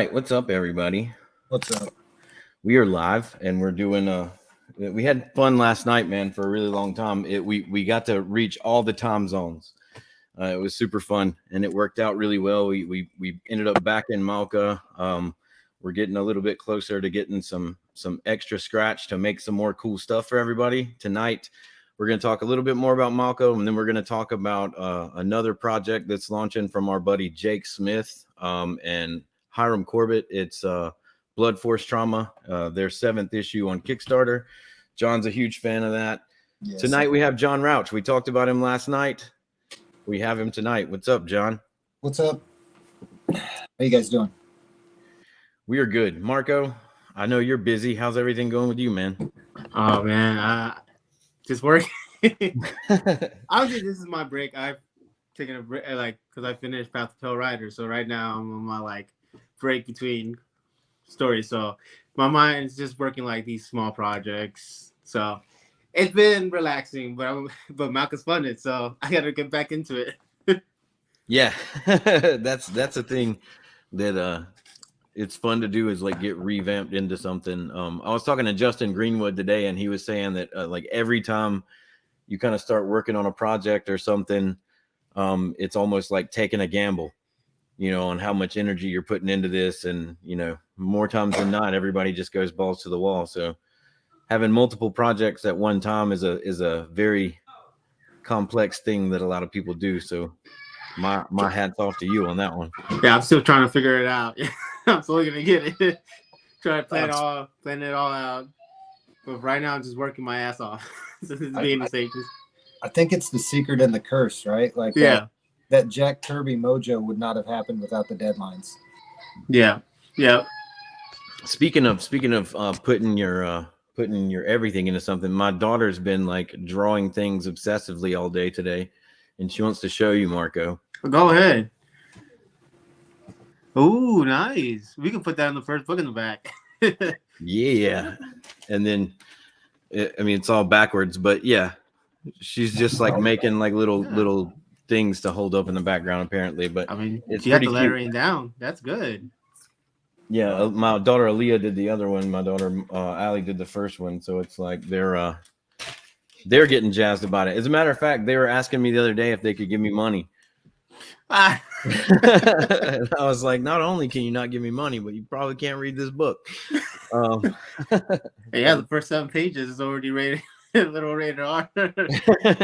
right, what's up, everybody? What's up? We are live, and we're doing we had fun last night, man, for a really long time. We got to reach all the time zones. It was super fun, and it worked out really well. We ended up back in Mauka. We're getting a little bit closer to getting some extra scratch to make some more cool stuff for everybody tonight. We're going to talk a little bit more about Mauka, and then we're going to talk about another project that's launching from our buddy Jake Smith and Hiram Corbett. It's Blood Force Trauma, their 7th issue on Kickstarter. John's a huge fan of that. Yes. Tonight we have John Rauch. We talked about him last night. We have him tonight. What's up, John? What's up? How you guys doing? We are good. Marco, I know you're busy. How's everything going with you, man? Oh, man. Just working. Obviously, this is my break. I've taken a break, because I finished Path to Pale Rider. So right now I'm on my break between stories. So my mind is just working these small projects. So it's been relaxing, but Mauka's funded, so I gotta get back into it. Yeah, that's a thing that it's fun to do, is get revamped into something. I was talking to Justin Greenwood today, and he was saying that every time you kind of start working on a project or something, it's almost like taking a gamble, on how much energy you're putting into this. And, more times than not, everybody just goes balls to the wall. So having multiple projects at one time is a very complex thing that a lot of people do. So my hat's off to you on that one. Yeah, I'm still trying to figure it out. I'm still gonna get it. Try to plan it all out. But right now I'm just working my ass off. I think it's the secret and the curse, right? That Jack Kirby mojo would not have happened without the deadlines. Yeah. Yeah. Speaking of putting your everything into something, my daughter's been drawing things obsessively all day today, and she wants to show you, Marco. Go ahead. Oh, nice. We can put that in the first book in the back. Yeah. And then, it's all backwards, but yeah, she's just making little things to hold up in the background, apparently. But it's you have the lettering down. That's good. Yeah, my daughter Aaliyah did the other one. My daughter Allie did the first one. So it's they're getting jazzed about it. As a matter of fact, they were asking me the other day if they could give me money. I was like, not only can you not give me money, but you probably can't read this book. Yeah, the first 7 pages is already rated a little rated R.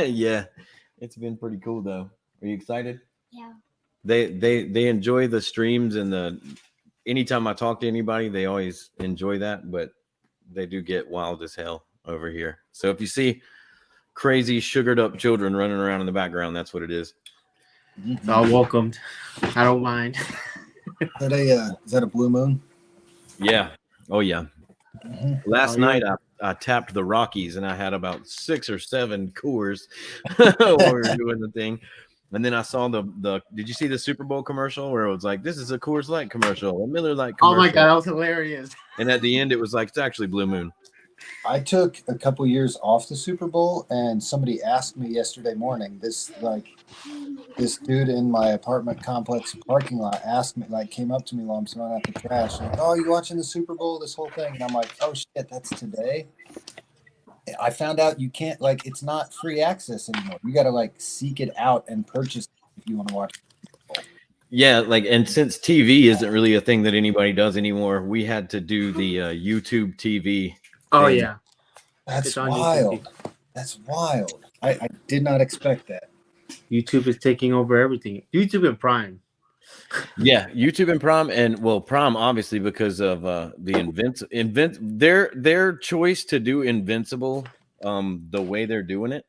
Yeah, it's been pretty cool though. Are you excited? Yeah. They enjoy the streams, and anytime I talk to anybody, they always enjoy that, but they do get wild as hell over here. So if you see crazy sugared up children running around in the background, that's what it is. It's all welcomed. I don't mind. Is that a blue moon? Yeah. Oh yeah. Mm-hmm. Last night I tapped the Rockies, and I had about 6 or 7 Coors while we were doing the thing. And then I saw the did you see the Super Bowl commercial where it was this is a Coors Light commercial, a Miller Lite commercial? Oh my God, that was hilarious. And at the end it was it's actually Blue Moon. I took a couple years off the Super Bowl, and somebody asked me yesterday morning, this dude in my apartment complex parking lot asked me, came up to me while I'm throwing out the trash, oh, you watching the Super Bowl, this whole thing? And I'm like, oh shit, that's today. I found out you can't, it's not free access anymore. You got to seek it out and purchase it if you want to watch it. Yeah, and since TV isn't really a thing that anybody does anymore, we had to do the YouTube TV. Oh yeah, that's wild. That's wild. I did not expect that. YouTube is taking over everything. YouTube and Prime. Yeah, YouTube and Prime, and Prime obviously because of their choice to do Invincible, the way they're doing it,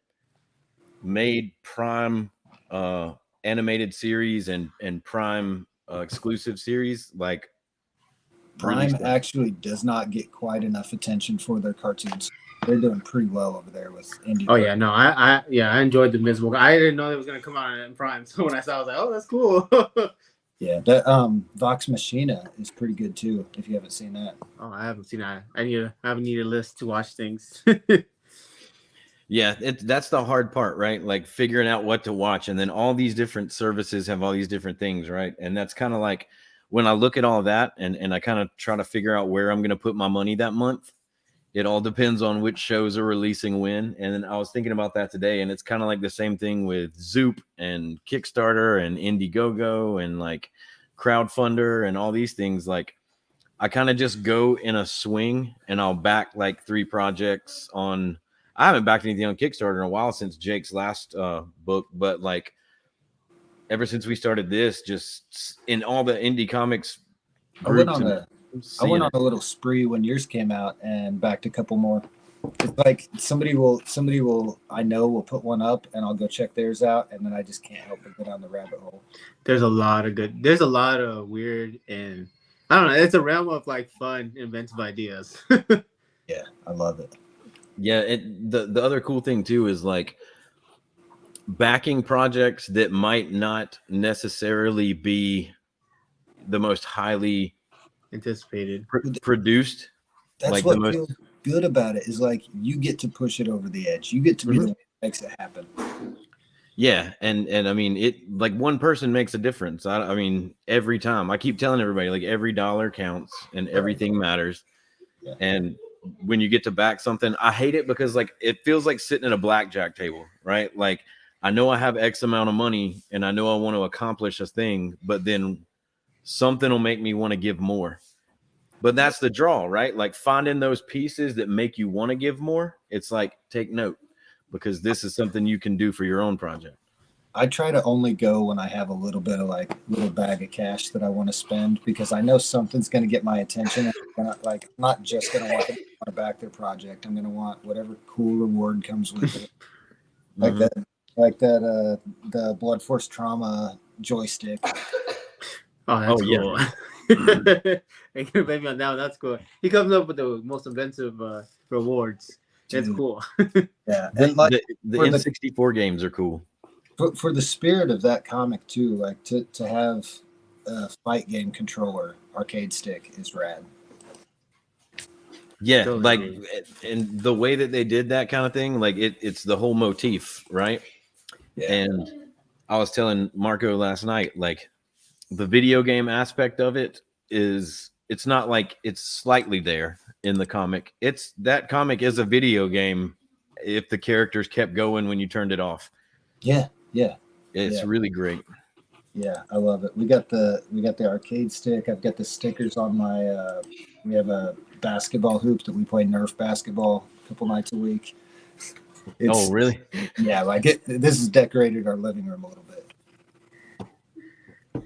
made Prime animated series and Prime exclusive series Prime actually does not get quite enough attention for their cartoons. They're doing pretty well over there with indie. Oh yeah, no, I enjoyed the Invincible. I didn't know it was gonna come out in Prime, so when I saw it, I was like, oh, that's cool. Yeah, that Vox Machina is pretty good too. If you haven't seen that. Oh, I haven't seen that. I have a needed list to watch things. Yeah, that's the hard part, right? Figuring out what to watch, and then all these different services have all these different things, right? And that's kind of when I look at all that and I kind of try to figure out where I'm going to put my money that month, it all depends on which shows are releasing when. And then I was thinking about that today, and it's kind of like the same thing with Zoop and Kickstarter and Indiegogo and like Crowdfunder and all these things. Like, I kind of just go in a swing, and I'll back like 3 projects on. I haven't backed anything on Kickstarter in a while since Jake's last book, but like ever since we started this, just in all the indie comics groups, I went on a little spree when yours came out and backed a couple more. It's like somebody will I know will put one up, and I'll go check theirs out, and then I just can't help but go down the rabbit hole. There's a lot of weird, and I don't know. It's a realm of like fun, inventive ideas. Yeah, I love it. Yeah, the other cool thing too is like backing projects that might not necessarily be the most highly anticipated produced. That's like what feels good about it, is like you get to push it over the edge. You get to be the one that makes it happen. Yeah, and I mean, it like one person makes a difference. I mean, every time I keep telling everybody, like every dollar counts and everything matters. Yeah. And when you get to back something, I hate it because like it feels like sitting at a blackjack table, right? Like I know I have X amount of money and I know I want to accomplish a thing, but then something will make me want to give more. But that's the draw, right? Like finding those pieces that make you want to give more. It's like, take note, because this is something you can do for your own project. I try to only go when I have a little bit of like little bag of cash that I want to spend, because I know something's going to get my attention. I'm not just going to want to back their project. I'm going to want whatever cool reward comes with it. The Blood Force Trauma joystick. Oh, that's cool. Yeah. Maybe on that, that's cool. He comes up with the most expensive rewards. That's cool. Yeah, and like the N64 games are cool. For the spirit of that comic too, like to have a fight game controller arcade stick is rad. Yeah, like, and the way that they did that kind of thing, like it's the whole motif, right? Yeah. And I was telling Marco last night, like the video game aspect of it is, it's not like it's slightly there in the comic. It's that comic is a video game if the characters kept going when you turned it off. Yeah. It's really great. Yeah, I love it. We got the arcade stick. I've got the stickers on my we have a basketball hoop that we play Nerf basketball a couple nights a week. Oh, really? Yeah, like this has decorated our living room a little bit.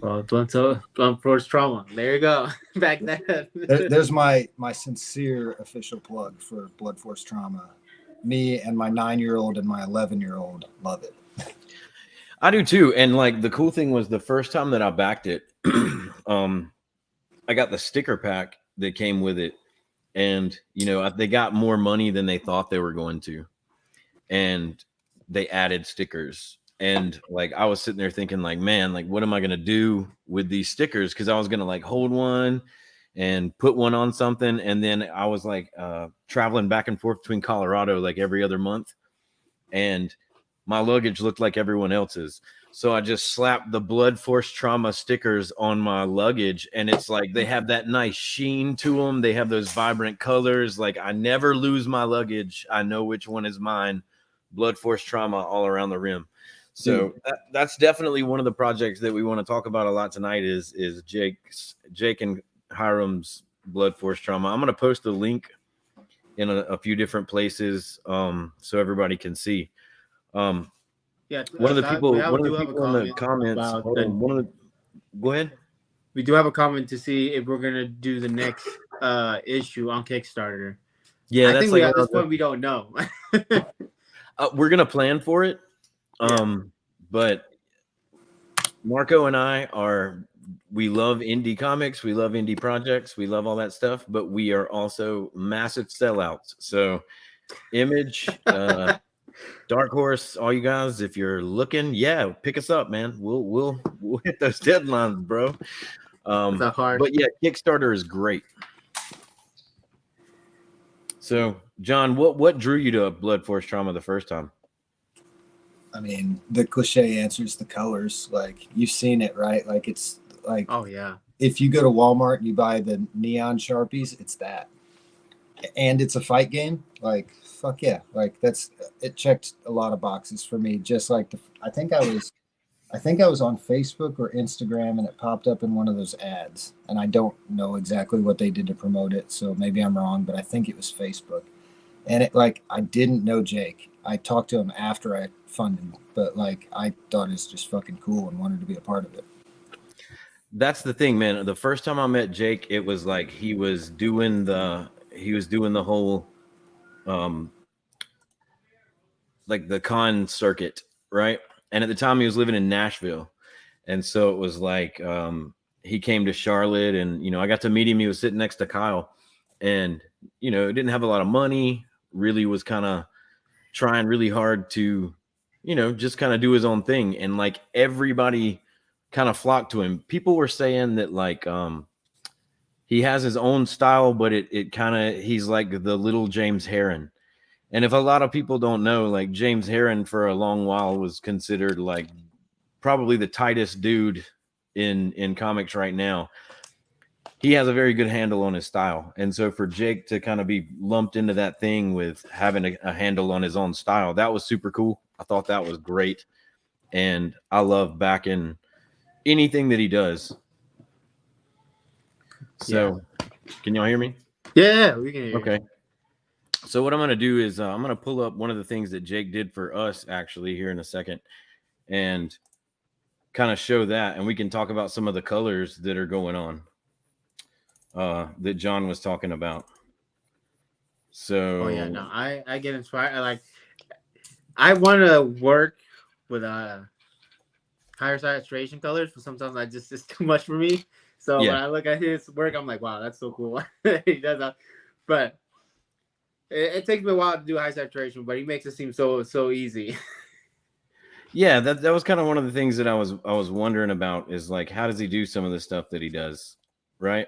Well, Blood Force Trauma. There you go. Back then. There's my sincere official plug for Blood Force Trauma. Me and my 9-year-old and my 11-year-old love it. I do too. And like the cool thing was the first time that I backed it, I got the sticker pack that came with it. And, you know, they got more money than they thought they were going to. And they added stickers. And like I was sitting there thinking like, man, like what am I going to do with these stickers? Because I was going to like hold one and put one on something. And then I was like traveling back and forth between Colorado like every other month. And my luggage looked like everyone else's. So I just slapped the Blood Force Trauma stickers on my luggage. And it's like they have that nice sheen to them. They have those vibrant colors. Like I never lose my luggage. I know which one is mine. Blood Force Trauma all around the rim. So that's definitely one of the projects that we want to talk about a lot tonight is Jake and Hiram's Blood Force Trauma. I'm going to post a link in a few different places so everybody can see. One of the people in the comments. Go ahead. We do have a comment to see if we're gonna do the next issue on Kickstarter. Yeah, I think at this point we don't know. We're gonna plan for it. But Marco and I we love indie comics, we love indie projects, we love all that stuff, but we are also massive sellouts. So Image, Dark Horse, all you guys, if you're looking, pick us up, man. We'll hit those deadlines, bro. It's not hard. But yeah, Kickstarter is great. So John, what drew you to Blood Force Trauma the first time? I mean, the cliche answer is the colors. Like you've seen it, right? Like it's like, oh yeah, if you go to Walmart and you buy the neon Sharpies, it's that. And it's a fight game. Like, fuck yeah. Like it checked a lot of boxes for me. Just like I think I was on Facebook or Instagram and it popped up in one of those ads. And I don't know exactly what they did to promote it. So maybe I'm wrong, but I think it was Facebook. And it like I didn't know Jake. I talked to him after I funded, but like I thought it's just fucking cool and wanted to be a part of it. That's the thing, man. The first time I met Jake, it was like he was doing the whole like the con circuit, right? And at the time he was living in Nashville. And so it was like he came to Charlotte and I got to meet him. He was sitting next to Kyle and didn't have a lot of money, really was kind of trying really hard to just kind of do his own thing, and like everybody kind of flocked to him. People were saying that like he has his own style, but it kind of he's like the little James Heron. And if a lot of people don't know, like James Heron for a long while was considered like probably the tightest dude in comics right now. He has a very good handle on his style. And so for Jake to kind of be lumped into that thing with having a handle on his own style, that was super cool. I thought that was great. And I love backing anything that he does. So Can y'all hear me? Yeah, we can hear you. Okay. So what I'm going to do is I'm going to pull up one of the things that Jake did for us actually here in a second and kind of show that. And we can talk about some of the colors that are going on that John was talking about. So oh yeah, no, I get inspired. I want to work with higher saturation colors, but sometimes it's too much for me. So when I look at his work, I'm like, wow, that's so cool. He does that, but it takes me a while to do high saturation, but he makes it seem so easy. Yeah, that was kind of one of the things that I was wondering about is like, how does he do some of the stuff that he does, right?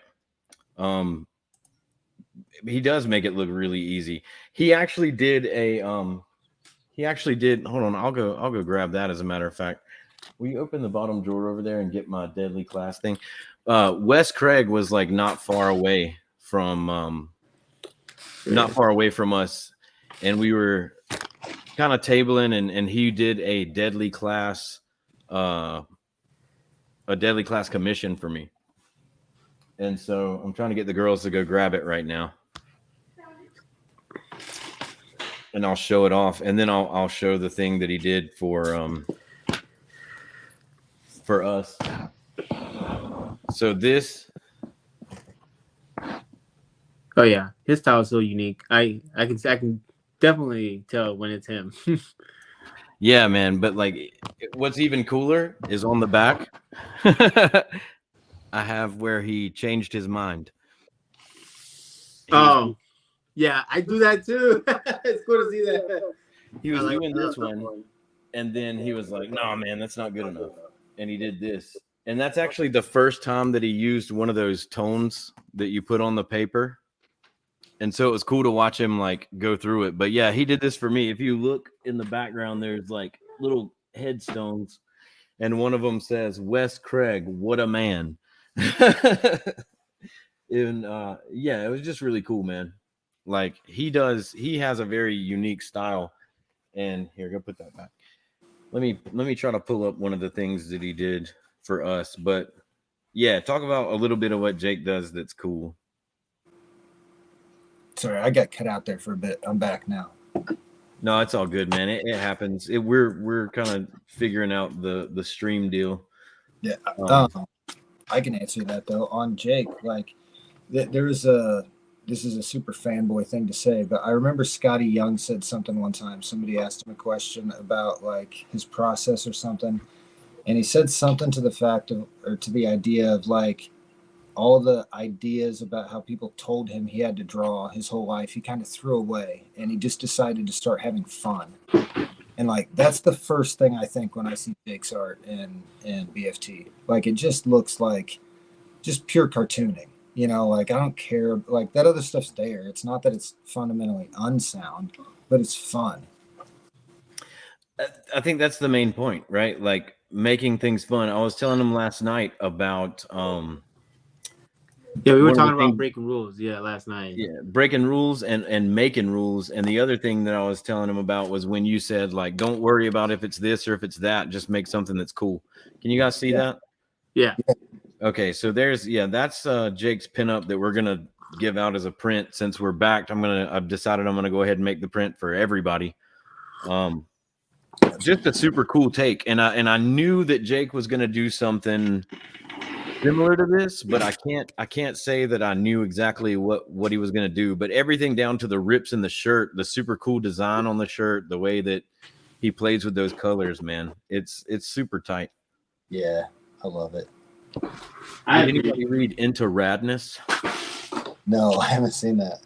He does make it look really easy. He actually did hold on, I'll go grab that. As a matter of fact, will you open the bottom drawer over there and get my Deadly Class thing? Wes Craig was like not far away from us, and we were kind of tabling, and he did a Deadly Class commission for me. And so I'm trying to get the girls to go grab it right now. And I'll show it off, and then I'll show the thing that he did for us. So this. Oh yeah, his style is so unique. I can definitely tell when it's him. Yeah, man. But like, what's even cooler is on the back. I have where he changed his mind. Yeah, I do that too. It's cool to see that. He was doing this one, and then he was like, "No, man, that's not good enough." And he did this, and that's actually the first time that he used one of those tones that you put on the paper. And so it was cool to watch him like go through it. But yeah, he did this for me. If you look in the background, there's like little headstones, and one of them says, "Wes Craig, what a man." And yeah, it was just really cool, man. Like he has a very unique style. And here, go put that back. Let me try to pull up one of the things that he did for us. But yeah, talk about a little bit of what Jake does that's cool. Sorry, I got cut out there for a bit. I'm back now. No, it's all good, man. It happens. We're kind of figuring out the stream deal. Yeah, I can answer that though. On Jake, like this is a super fanboy thing to say, but I remember Scotty Young said something one time. Somebody asked him a question about like his process or something, and he said something to the fact of, or to the idea of like all the ideas about how people told him he had to draw his whole life, he kind of threw away, and he just decided to start having fun. And like that's the first thing I think when I see Jake's art in BFT. Like it just looks like just pure cartooning. Like I don't care. Like that other stuff's there. It's not that it's fundamentally unsound, but it's fun. I think that's the main point, right? Like making things fun. I was telling him last night about Yeah, we were one of the talking about things- breaking rules. Yeah, last night. Yeah, breaking rules and making rules. And the other thing that I was telling him about was when you said, like, don't worry about if it's this or if it's that, just make something that's cool. Can you guys see that? Yeah. Okay, so that's Jake's pinup that we're gonna give out as a print. Since we're backed, I've decided I'm gonna go ahead and make the print for everybody. Just a super cool take. And I knew that Jake was gonna do something similar to this, but I can't say that I knew exactly what he was going to do. But everything down to the rips in the shirt, the super cool design on the shirt, the way that he plays with those colors, man, it's super tight. Yeah, I love it. Did anybody read Into Radness? No, I haven't seen that.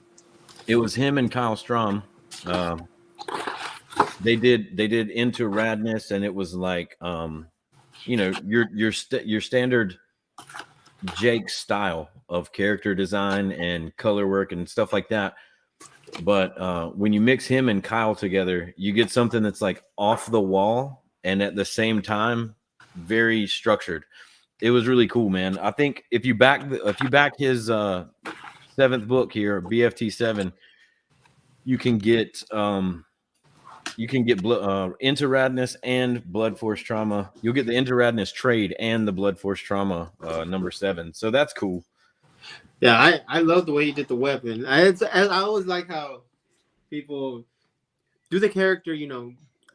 It was him and Kyle Strom. They did Into Radness, and it was like your standard Jake style of character design and color work and stuff like that. But when you mix him and Kyle together, you get something that's like off the wall and at the same time very structured. It was really cool, man. I think if you back his 7th book here, BFT 7, you can get Into Radness and Blood Force Trauma. You'll get the Into Radness trade and the Blood Force Trauma number 7. So that's cool. Yeah, I love the way you did the weapon. I always like how people do the character.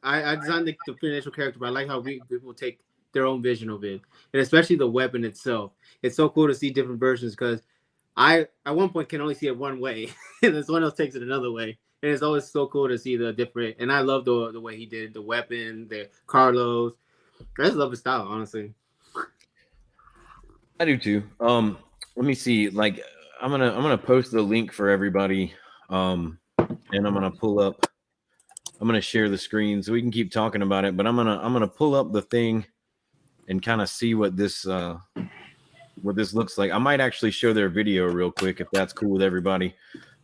I designed the initial character, but I like how people take their own vision of it, and especially the weapon itself. It's so cool to see different versions because I at one point can only see it one way, and then someone else takes it another way. And it's always so cool to see the different. And I love the way he did the weapon, the Carlos. I just love his style, honestly. I do too. Let me see. Like, I'm gonna post the link for everybody, and I'm gonna share the screen so we can keep talking about it. But I'm gonna pull up the thing and kind of see what this looks like. I might actually show their video real quick if that's cool with everybody.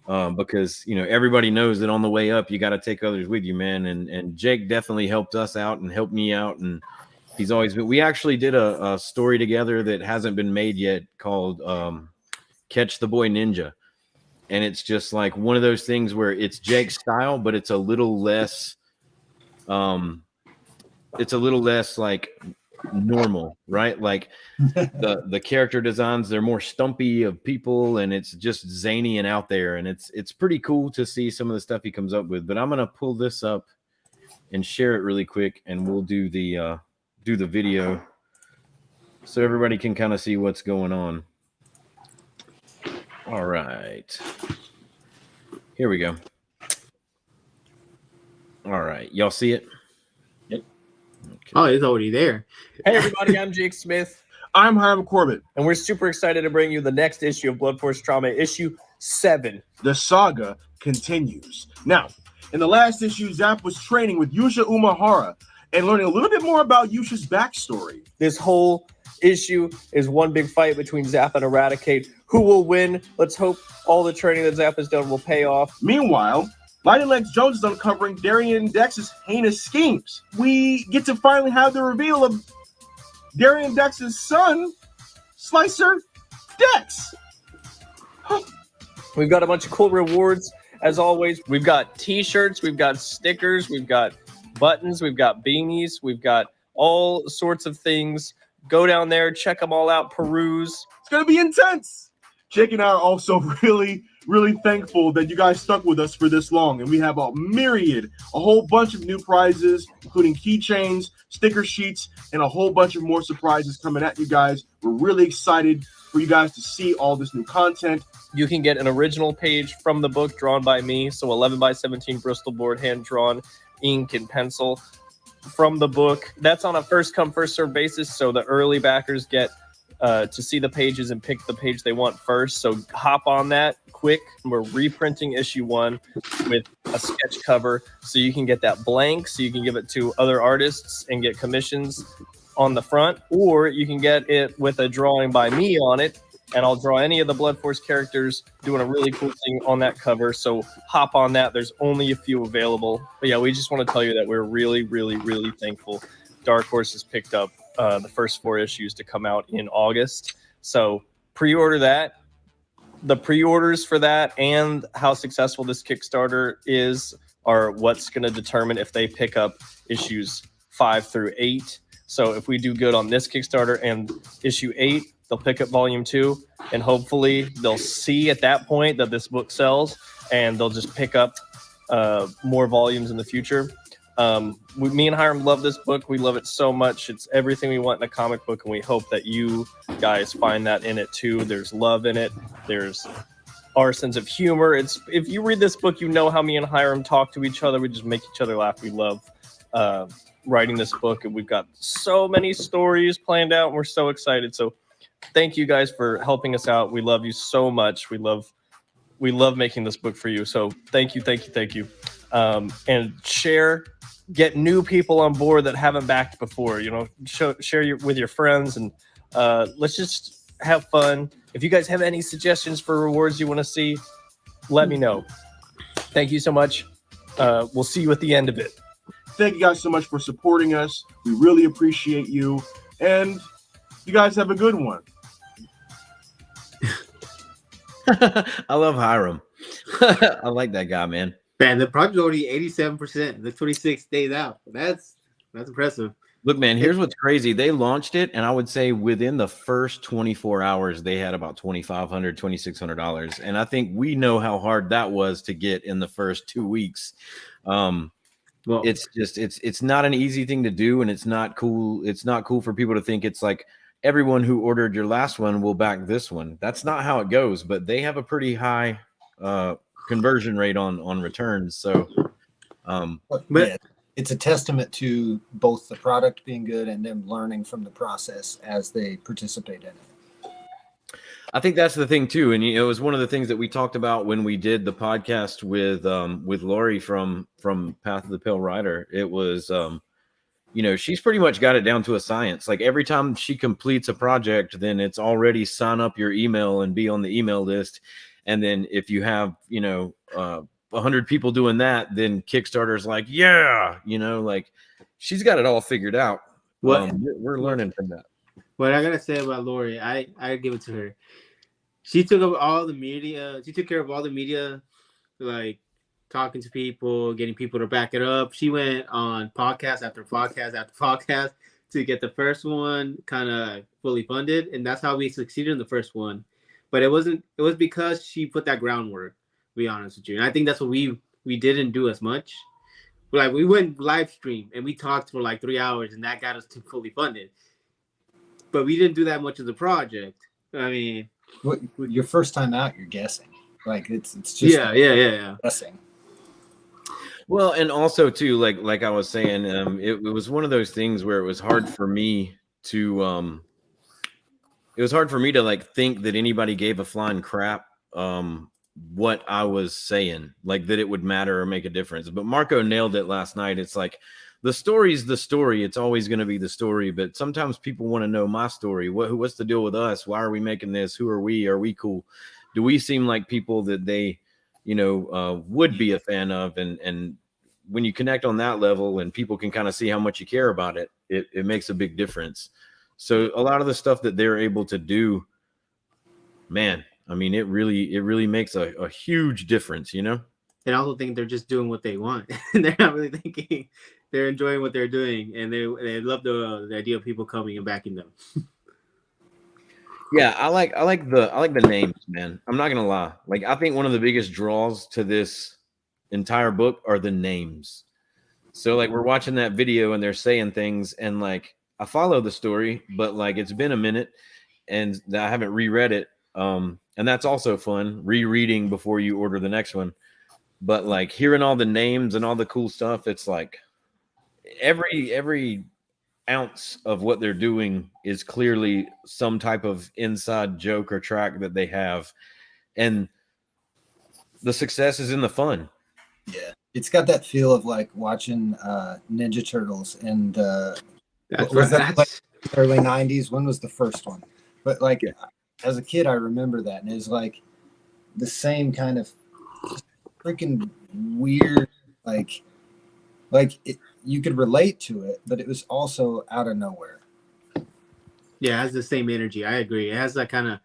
Because everybody knows that on the way up you got to take others with you, man. And Jake definitely helped us out and helped me out, and he's always been. We actually did a story together that hasn't been made yet called Catch the Boy Ninja, and it's just like one of those things where it's Jake's style, but it's a little less like normal, right? Like the character designs, they're more stumpy of people, and it's just zany and out there, and it's pretty cool to see some of the stuff he comes up with. But I'm gonna pull this up and share it really quick, and we'll do the video so everybody can kind of see what's going on. All right, here we go. All right, y'all see it? Okay. Oh, it's already there. Hey everybody, I'm Jake Smith. I'm Hiram Corbett. And we're super excited to bring you the next issue of Blood Force Trauma, issue 7. The saga continues. Now, in the last issue, Zap was training with Yusha Umahara and learning a little bit more about Yusha's backstory. This whole issue is one big fight between Zap and Eradicate. Who will win? Let's hope all the training that Zap has done will pay off. Meanwhile, Lightning Legs Jones is uncovering Darian Dex's heinous schemes. We get to finally have the reveal of Darian Dex's son, Slicer Dex. We've got a bunch of cool rewards, as always. We've got t-shirts, we've got stickers, we've got buttons, we've got beanies, we've got all sorts of things. Go down there, check them all out, peruse. It's going to be intense. Jake and I are also really thankful that you guys stuck with us for this long, and we have a whole bunch of new prizes, including keychains, sticker sheets, and a whole bunch of more surprises coming at you guys. We're really excited for you guys to see all this new content. You can get an original page from the book drawn by me, so 11 by 17 Bristol board, hand drawn, ink and pencil from the book. That's on a first come first serve basis, so the early backers get to see the pages and pick the page they want first. So hop on that quick. We're reprinting issue 1 with a sketch cover, so you can get that blank, so you can give it to other artists and get commissions on the front, or you can get it with a drawing by me on it, and I'll draw any of the Blood Force characters doing a really cool thing on that cover. So hop on that. There's only a few available. But yeah, we just want to tell you that we're really thankful Dark Horse has picked up the first 4 issues to come out in August. So pre-order that. the pre-orders for that and how successful this Kickstarter is are what's going to determine if they pick up issues 5 through 8. So if we do good on this Kickstarter and issue 8, they'll pick up volume 2, and hopefully they'll see at that point that this book sells, and they'll just pick up more volumes in the future. Me and Hiram love this book. We love it so much. It's everything we want in a comic book, and we hope that you guys find that in it too. There's love in it. There's our sense of humor. It's, if you read this book, you know how me and Hiram talk to each other. We just make each other laugh. We love writing this book, and we've got so many stories planned out, and we're so excited. So thank you guys for helping us out. We love you so much. We love making this book for you. So thank you. And get new people on board that haven't backed before. You know, share with your friends, and let's just have fun. If you guys have any suggestions for rewards you want to see, let me know. Thank you so much. We'll see you at the end of it. Thank you guys so much for supporting us. We really appreciate you, and you guys have a good one. I love Hiram. I like that guy, man. Man, the project's already 87%. The 26 days out. That's impressive. Look, man, here's what's crazy. They launched it, and I would say within the first 24 hours, they had about $2,500, $2,600. And I think we know how hard that was to get in the first 2 weeks. Well, It's not an easy thing to do, and it's not cool. It's not cool for people to think it's like everyone who ordered your last one will back this one. That's not how it goes, but they have a pretty high conversion rate on returns. So, But yeah, it's a testament to both the product being good and them learning from the process as they participate in it. I think that's the thing too, and it was one of the things that we talked about when we did the podcast with Lori from Path of the Pale Rider. It was, she's pretty much got it down to a science. Like every time she completes a project, then it's already sign up your email and be on the email list. And then if you have, 100 people doing that, then Kickstarter's like, yeah, like she's got it all figured out. We're learning from that. What I gotta say about Lori, I give it to her. She took up all the media. She took care of all the media, like talking to people, getting people to back it up. She went on podcast after podcast after podcast to get the first one kind of fully funded, and that's how we succeeded in the first one. But it was because she put that groundwork, to be honest with you. And I think that's what we didn't do as much. Like we went live stream and we talked for like 3 hours, and that got us to fully funded. But we didn't do that much of the project. I mean, your first time out, you're guessing. Like it's just yeah. guessing. Well, and also too, like I was saying, it was one of those things where it was hard for me to like think that anybody gave a flying crap what I was saying, like that it would matter or make a difference. But Marco nailed it last night. It's like the story's the story. It's always going to be the story. But sometimes people want to know my story. What's the deal with us? Why are we making this? Who are we? Are we cool? Do we seem like people that they, would be a fan of? And when you connect on that level and people can kind of see how much you care about it, it makes a big difference. So a lot of the stuff that they're able to do, man, I mean, it really makes a huge difference, And I also think they're just doing what they want. They're not really thinking. They're enjoying what they're doing, and they love the idea of people coming and backing them. Yeah, I like the names, man. I'm not gonna lie. Like, I think one of the biggest draws to this entire book are the names. So, like, we're watching that video and they're saying things, and like, I follow the story, but like, it's been a minute, and I haven't reread it. And that's also fun, rereading before you order the next one. But like, hearing all the names and all the cool stuff, it's like every ounce of what they're doing is clearly some type of inside joke or track that they have, and the success is in the fun. Yeah, it's got that feel of like watching Ninja Turtles and early 90s. When was the first one? But like, as a kid, I remember that, and it was like the same kind of freaking weird, like it, you could relate to it, but it was also out of nowhere. Yeah, it has the same energy. I agree. It has that kind of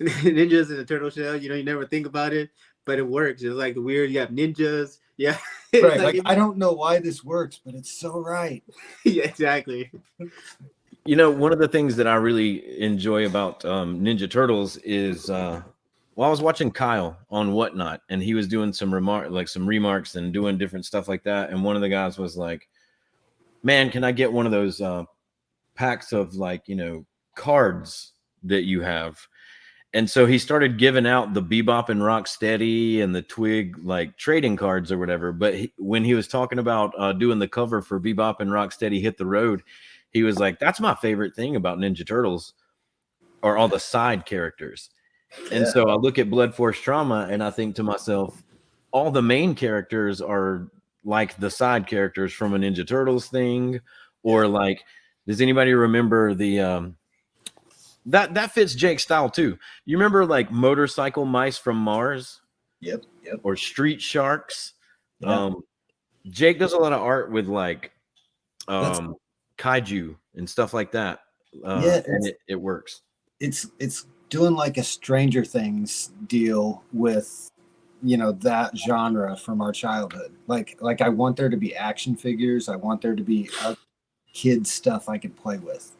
ninjas in a turtle shell. You know, you never think about it, but it works. It's like the weird. You have ninjas. Yeah, It's Right. like Like, I don't know why this works, but it's so right. yeah, exactly. You know, one of the things that I really enjoy about Ninja Turtles is well, I was watching Kyle on Whatnot, and he was doing some remarks and doing different stuff like that. And one of the guys was like, "Man, can I get one of those packs of like, you know, cards that you have?" And so he started giving out the Bebop and Rocksteady and the Twig like trading cards or whatever. But when he was talking about doing the cover for Bebop and Rocksteady Hit the Road, he was like, "That's my favorite thing about Ninja Turtles, are all the side characters." And Yeah. so I look at Blood Force Trauma and I think to myself, all the main characters are like the side characters from a Ninja Turtles thing, or like, does anybody remember the that fits Jake's style too? You remember like Motorcycle Mice from Mars Yep. Yep. or Street Sharks? Yeah. Jake does a lot of art with like That's- kaiju and stuff like that. Yeah, And it works. It's doing like a Stranger Things deal with, you know, that genre from our childhood. Like I want there to be action figures. I want there to be kids stuff I can play with.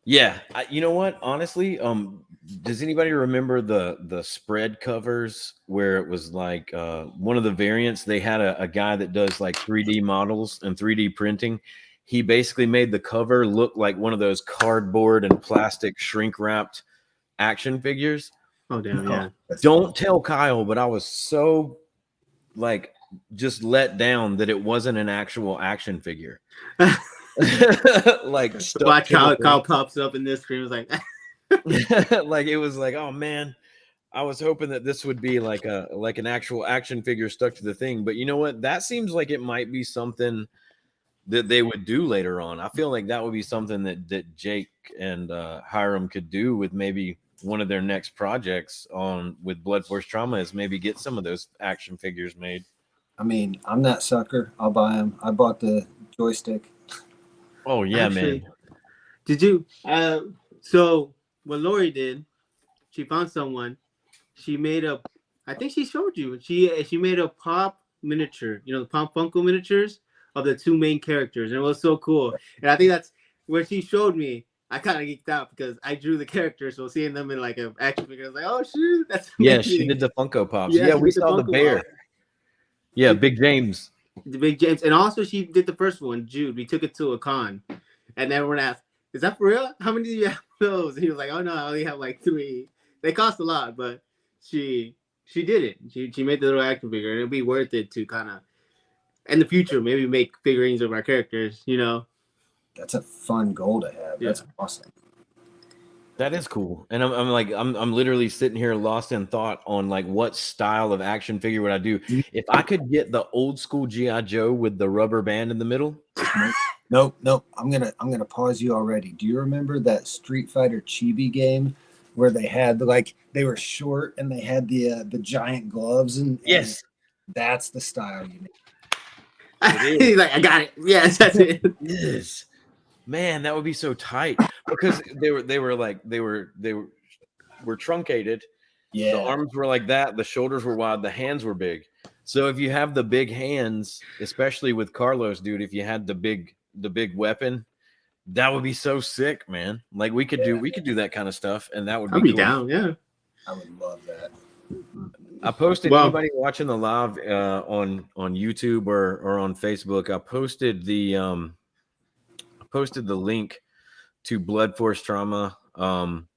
Yeah, you know what? Honestly, does anybody remember the spread covers where it was like one of the variants? They had a guy that does like 3D models and 3D printing. He basically made the cover look like one of those cardboard and plastic shrink wrapped action figures. Oh damn, Oh, yeah. that's Don't tell Kyle, but I was so like just let down that it wasn't an actual action figure. Like stuck Watch to the Kyle pops up in this screen. Was like, like it was like, oh man, I was hoping that this would be like an actual action figure stuck to the thing. But you know what? That seems like it might be something that they would do later on. I feel like that would be something that Jake and Hiram could do with maybe one of their next projects on with Blood Force Trauma, is maybe get some of those action figures made. I mean, I'm that sucker. I'll buy them. I bought the joystick. Oh yeah, actually, man. did you? So what Lori did, she found someone. She made a. I think she showed you. She made a pop miniature. You know, the pop Funko miniatures of the two main characters, and it was so cool. And I think that's where she showed me. I kind of geeked out because I drew the characters, so seeing them in like an action figure, I was like, "Oh shoot, that's amazing." Yeah, she did the Funko Pops. Yeah, Yeah, she we did the saw the Funko bear. Pop. Yeah, Big James. The Big James, and also she did the first one, Jude. We took it to a con, and everyone asked, "Is that for real? How many do you have of those?" And he was like, "Oh no, I only have like 3. They cost a lot, but she did it. She made the little action figure, and it'll be worth it to kind of in the future maybe make figurines of our characters. You know, That's a fun goal to have. That's awesome. That is cool. And I'm literally sitting here lost in thought on like what style of action figure would I do if I could get the old school G.I. Joe with the rubber band in the middle. Nope. I'm gonna pause you already. Do you remember that Street Fighter Chibi game where they had they were short and they had the giant gloves and Yes. that's the style you need. he's like, "I got it. Yes, that's it." Yes. Man, that would be so tight because they were truncated. Yeah. The arms were like that, the shoulders were wide, the hands were big. So if you have the big hands, especially with Carlos, dude, if you had the big weapon, that would be so sick, man. Like we could do that kind of stuff, and that would I'll be be cool. down. Yeah. I would love that. I posted Well- anybody watching the live on YouTube or on Facebook. I posted the link to Blood Force Trauma. I'm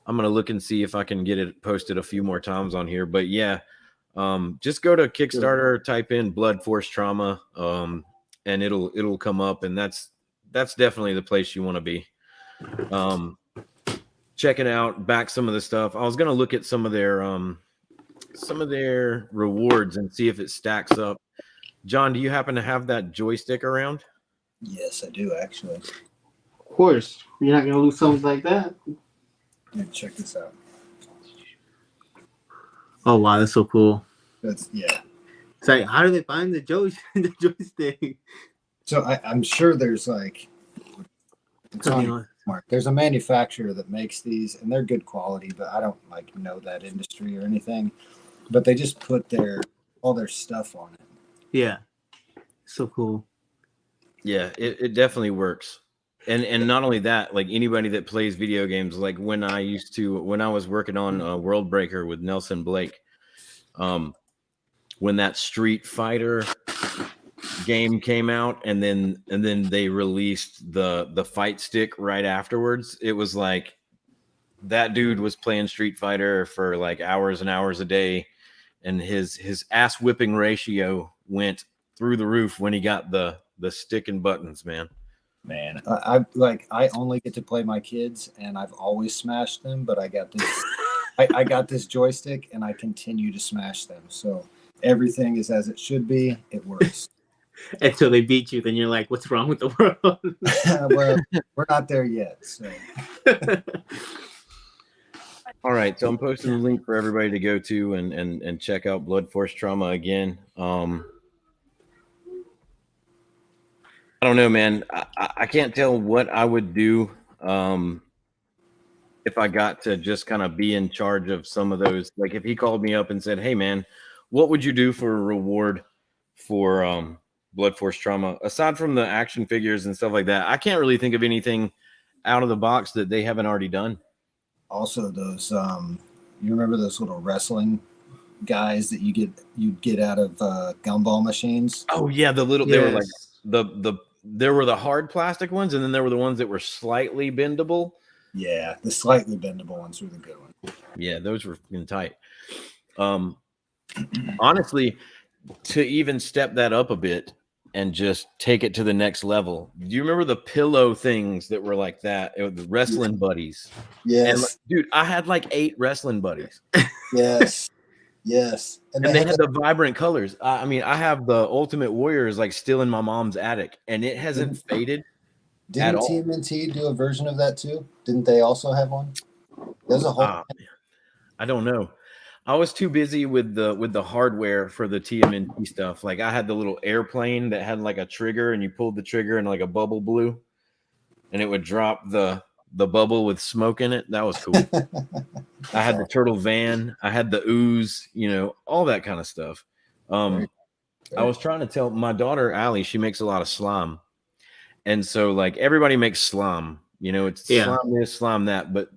gonna look and see if I can get it posted a few more times on here. But yeah, just go to Kickstarter, type in Blood Force Trauma, and it'll come up, and that's definitely the place you want to be. Check it out, back some of the stuff. I was gonna look at some of their rewards and see if it stacks up. John, do you happen to have that joystick around? Yes, I do actually. Of course, you're not gonna lose something like that. Yeah, check this out. Oh wow, that's so cool. It's like, how do they find the joystick? So I'm sure there's like it's on There's a manufacturer that makes these, and they're good quality, but I don't like know that industry or anything. But they just put all their stuff on it. Yeah. So cool. Yeah, it definitely works. And not only that, like anybody that plays video games, like when I was working on World Breaker with Nelson Blake, when that Street Fighter game came out and then they released the fight stick right afterwards, it was like that dude was playing Street Fighter for like hours and hours a day, and his ass whipping ratio went through the roof when he got the stick and buttons, man. I only get to play my kids, and I've always smashed them, but I got this I got this joystick and I continue to smash them. So everything is as it should be. It works. Until they beat you, then you're like, what's wrong with the world? Well, we're not there yet. So All right, so I'm posting a link for everybody to go to and check out Blood Force Trauma again. I don't know, man. I can't tell what I would do if I got to just kind of be in charge of some of those. Like if he called me up and said, "Hey, man, what would you do for a reward for Blood Force Trauma aside from the action figures and stuff like that?" I can't really think of anything out of the box that they haven't already done. Also, those you remember those little wrestling guys that you'd get out of gumball machines? Oh yeah, the little they were like there were the hard plastic ones, and then there were the ones that were slightly bendable. Yeah, the slightly bendable ones were the good ones. Yeah, those were tight. Honestly, to even step that up a bit and just take it to the next level. Do you remember the pillow things that were like that? It was the wrestling buddies. Yes. And, dude, I had like 8 wrestling buddies. Yes. Yes. And they had the vibrant colors. I mean, I have the Ultimate Warrior is like still in my mom's attic, and it hasn't faded. Didn't TMNT do a version of that too? Didn't they also have one? There's a whole. I don't know. I was too busy with the hardware for the TMNT stuff. Like I had the little airplane that had like a trigger, and you pulled the trigger and like a bubble blew, and it would drop the bubble with smoke in it. That was cool. I had the turtle van. I had the ooze, all that kind of stuff. I was trying to tell my daughter, Allie, she makes a lot of slime. And so like everybody makes slime, it's slime this, slime that, but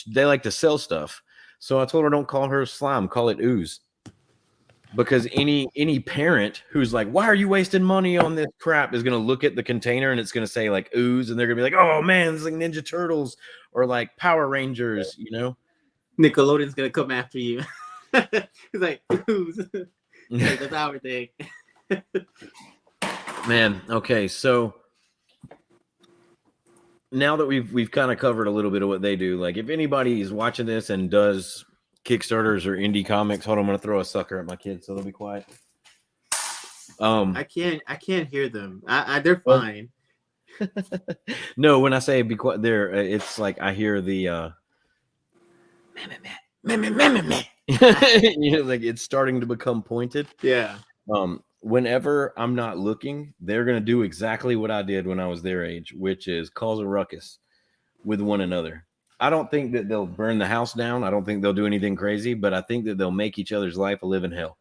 they like to sell stuff. So I told her, don't call her slime, call it ooze. Because any parent who's like, why are you wasting money on this crap, is going to look at the container and it's going to say like ooze, and they're going to be like, oh man, it's like Ninja Turtles or like Power Rangers, Nickelodeon's going to come after you. It's like ooze. Like, that's our thing. Man, okay, so now that we've kind of covered a little bit of what they do, like if anybody is watching this and does Kickstarters or indie comics, hold on, I'm gonna throw a sucker at my kids, so they'll be quiet. I can't hear them. They're fine. No, when I say be quiet, it's like I hear the like it's starting to become pointed. Yeah. Whenever I'm not looking, they're going to do exactly what I did when I was their age, which is cause a ruckus with one another. I don't think that they'll burn the house down. I don't think they'll do anything crazy, but I think that they'll make each other's life a living hell.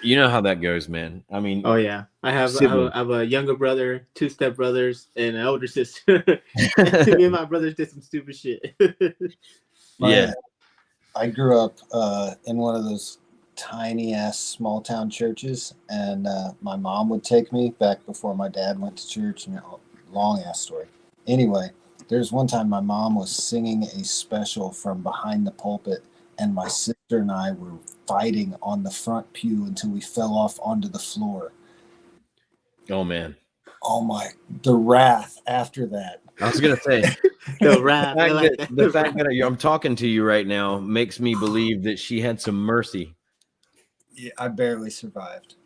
You know how that goes, man. I mean, oh yeah, I have a younger brother, 2 stepbrothers, and an older sister. Me and my brothers did some stupid shit. Yeah. I grew up in one of those tiny ass small town churches, and my mom would take me back before my dad went to church, and long ass story. Anyway, there's one time my mom was singing a special from behind the pulpit, and my sister and I were fighting on the front pew until we fell off onto the floor. Oh man. Oh my, the wrath after that. I was gonna say the wrath. The fact that I'm talking to you right now makes me believe that she had some mercy. Yeah, I barely survived.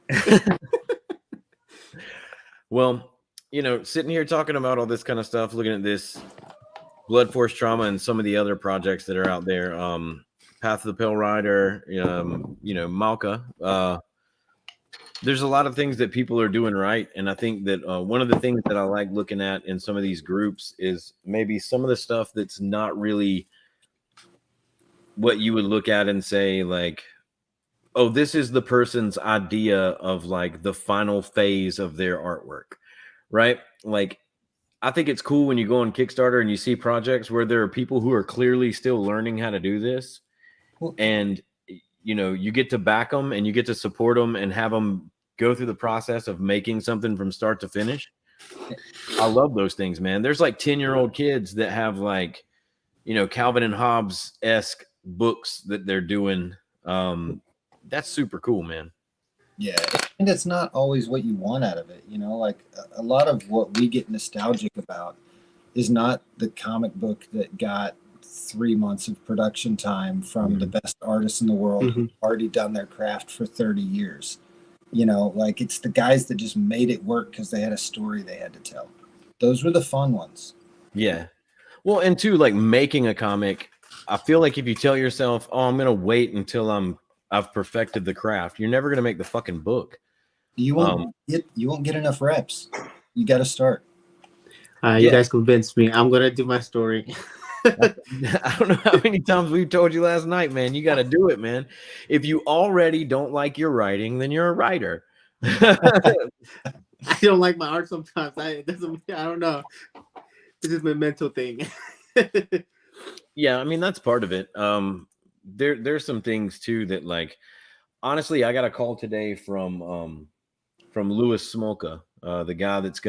Well, sitting here talking about all this kind of stuff, looking at this Blood Force Trauma and some of the other projects that are out there, Path of the Pale Rider, Mauka, there's a lot of things that people are doing right, and I think that one of the things that I like looking at in some of these groups is maybe some of the stuff that's not really what you would look at and say like, oh, this is the person's idea of like the final phase of their artwork, right? Like, I think it's cool when you go on Kickstarter and you see projects where there are people who are clearly still learning how to do this, and you know, you get to back them and you get to support them and have them go through the process of making something from start to finish. I love those things, man. There's like 10-year-old kids that have like, you know, Calvin and Hobbes-esque books that they're doing. That's super cool, man. Yeah, and it's not always what you want out of it. You know, like a lot of what we get nostalgic about is not the comic book that got 3 months of production time from the best artists in the world who've already done their craft for 30 years. You know, like it's the guys that just made it work because they had a story they had to tell. Those were the fun ones. Yeah. Well, and two, like making a comic, I feel like if you tell yourself, oh, I'm gonna wait until I've perfected the craft, you're never gonna make the fucking book. You won't get enough reps. You got to start. You guys convinced me. I'm gonna do my story. I don't know how many times we've told you last night, man. You got to do it, man. If you already don't like your writing, then you're a writer. I don't like my art sometimes. I don't know. This is my mental thing. Yeah, I mean that's part of it. There's some things too that, like, honestly, I got a call today from Louis Smolka, the guy that's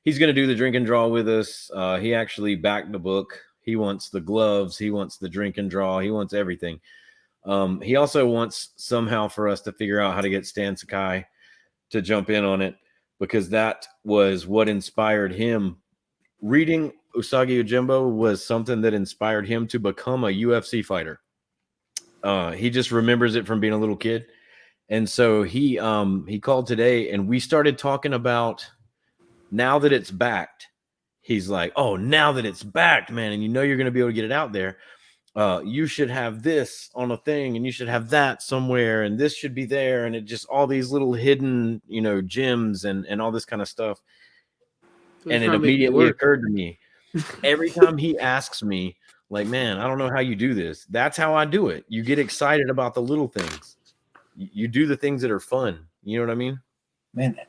he's gonna do the drink and draw with us. He actually backed the book. He wants the gloves. He wants the drink and draw. He wants everything. He also wants somehow for us to figure out how to get Stan Sakai to jump in on it, because that was what inspired him. Reading Usagi Yojimbo was something that inspired him to become a UFC fighter. He just remembers it from being a little kid. And so he called today and we started talking about, now that it's backed, he's like, oh, now that it's backed, man, and you know you're going to be able to get it out there, you should have this on a thing and you should have that somewhere and this should be there, and it just all these little hidden, you know, gems and all this kind of stuff. And it immediately occurred to me, every time he asks me, like, man, I don't know how you do this, that's how I do it. You get excited about the little things. You do the things that are fun. You know what I mean? Man,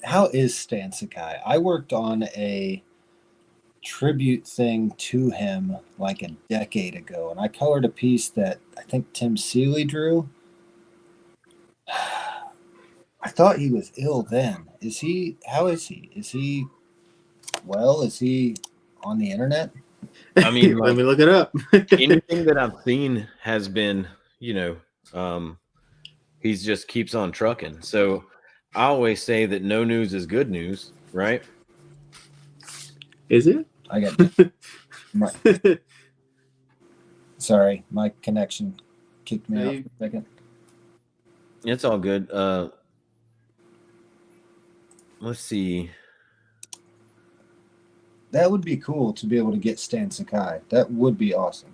how is Stan Sakai? I worked on a tribute thing to him like a decade ago, and I colored a piece that I think Tim Seeley drew. I thought he was ill then. Is he? How is he? Is he well? Is he on the internet? I mean, like, let me look it up. anything that I've seen has been, you know, he's just keeps on trucking. So I always say that no news is good news, right? Is it? I got sorry, my connection kicked me out for a second. It's all good. Let's see. That would be cool to be able to get Stan Sakai. That would be awesome.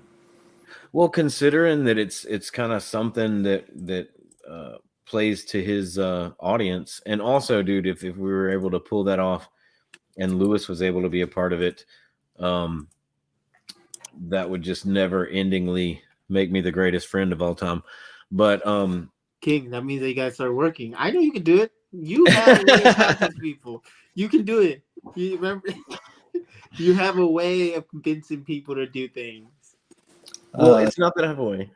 Well, considering that it's kind of something that plays to his audience, and also, dude, if we were able to pull that off, and Lewis was able to be a part of it, that would just never-endingly make me the greatest friend of all time. But King, that means that you guys start working. I know you can do it. You have a way of convincing people. You can do it. You remember? You have a way of convincing people to do things. Well, it's not that I have a way.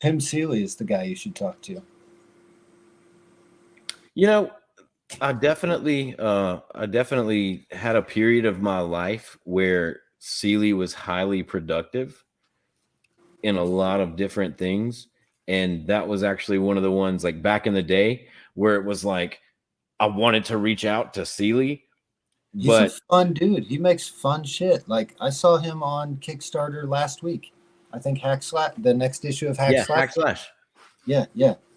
Tim Seeley is the guy you should talk to. You know, I definitely had a period of my life where Seeley was highly productive in a lot of different things. And that was actually one of the ones, like back in the day, where it was like, I wanted to reach out to Seeley. He's a fun dude. He makes fun shit. Like, I saw him on Kickstarter last week. I think the next issue of Hack Slash. Hack Slash. Yeah.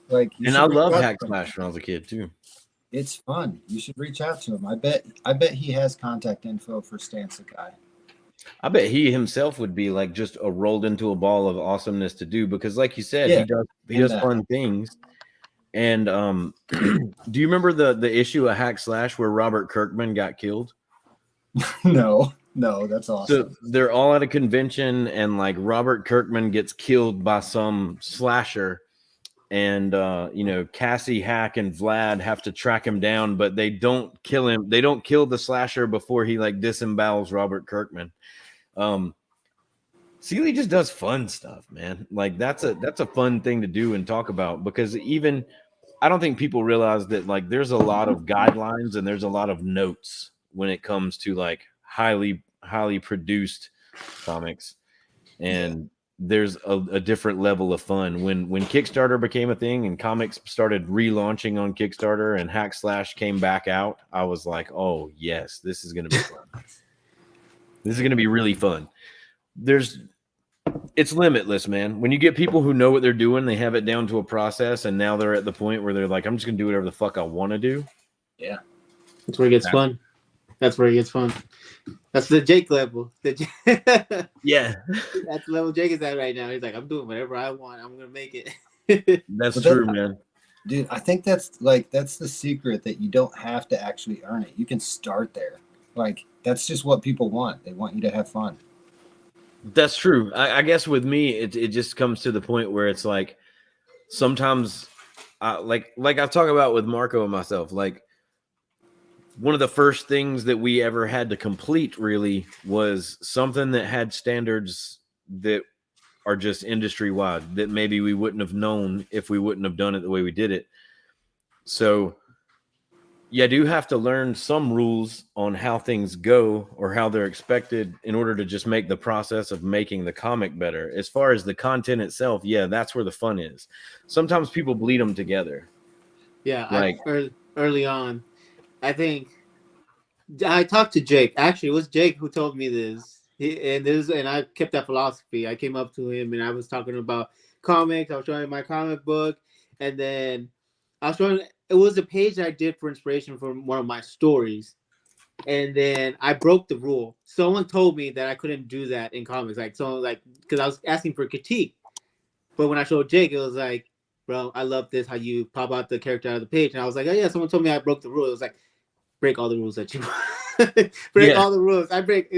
Like, and I love Hack Slash when I was a kid too. It's fun. You should reach out to him. I bet he has contact info for Stan Sakai. I bet he himself would be like just a rolled into a ball of awesomeness to do, because like you said, he does fun things. And do you remember the issue of Hack Slash where Robert Kirkman got killed? No, that's awesome. So they're all at a convention, and like Robert Kirkman gets killed by some slasher, and Cassie, Hack, and Vlad have to track him down, but they don't kill him. They don't kill the slasher before he like disembowels Robert Kirkman. Seeley just does fun stuff, man. Like that's a fun thing to do and talk about, because even I don't think people realize that like there's a lot of guidelines and there's a lot of notes when it comes to like highly produced comics, and there's a different level of fun. When Kickstarter became a thing and comics started relaunching on Kickstarter and Hack Slash came back out, I was like, oh yes, this is gonna be fun. This is gonna be really fun. It's limitless, man. When you get people who know what they're doing, they have it down to a process, and now they're at the point where they're like, I'm just gonna do whatever the fuck I want to do. Yeah, that's where it gets fun. That's where it gets fun. That's the Jake level. Yeah, that's the level Jake is at right now. He's like, I'm doing whatever I want. I'm gonna make it. That's true, man. Dude, I think that's the secret, that you don't have to actually earn it. You can start there. Like that's just what people want. They want you to have fun. That's true. I guess with me, it just comes to the point where it's like sometimes, like I've talked about with Marco and myself, like one of the first things that we ever had to complete really was something that had standards that are just industry wide that maybe we wouldn't have known if we wouldn't have done it the way we did it. So you do have to learn some rules on how things go or how they're expected in order to just make the process of making the comic better. As far as the content itself, yeah, that's where the fun is. Sometimes people bleed them together. Yeah, like early on, I think I talked to Jake. Actually, it was Jake who told me this. And I kept that philosophy. I came up to him and I was talking about comics. I was showing him my comic book, and then I was showing. It was a page that I did for inspiration for one of my stories, and then I broke the rule. Someone told me that I couldn't do that in comics, because I was asking for critique. But when I showed Jake, it was like, bro, I love this, how you pop out the character out of the page. And I was like, oh yeah, someone told me I broke the rule. It was like, break all the rules that you all the rules. I break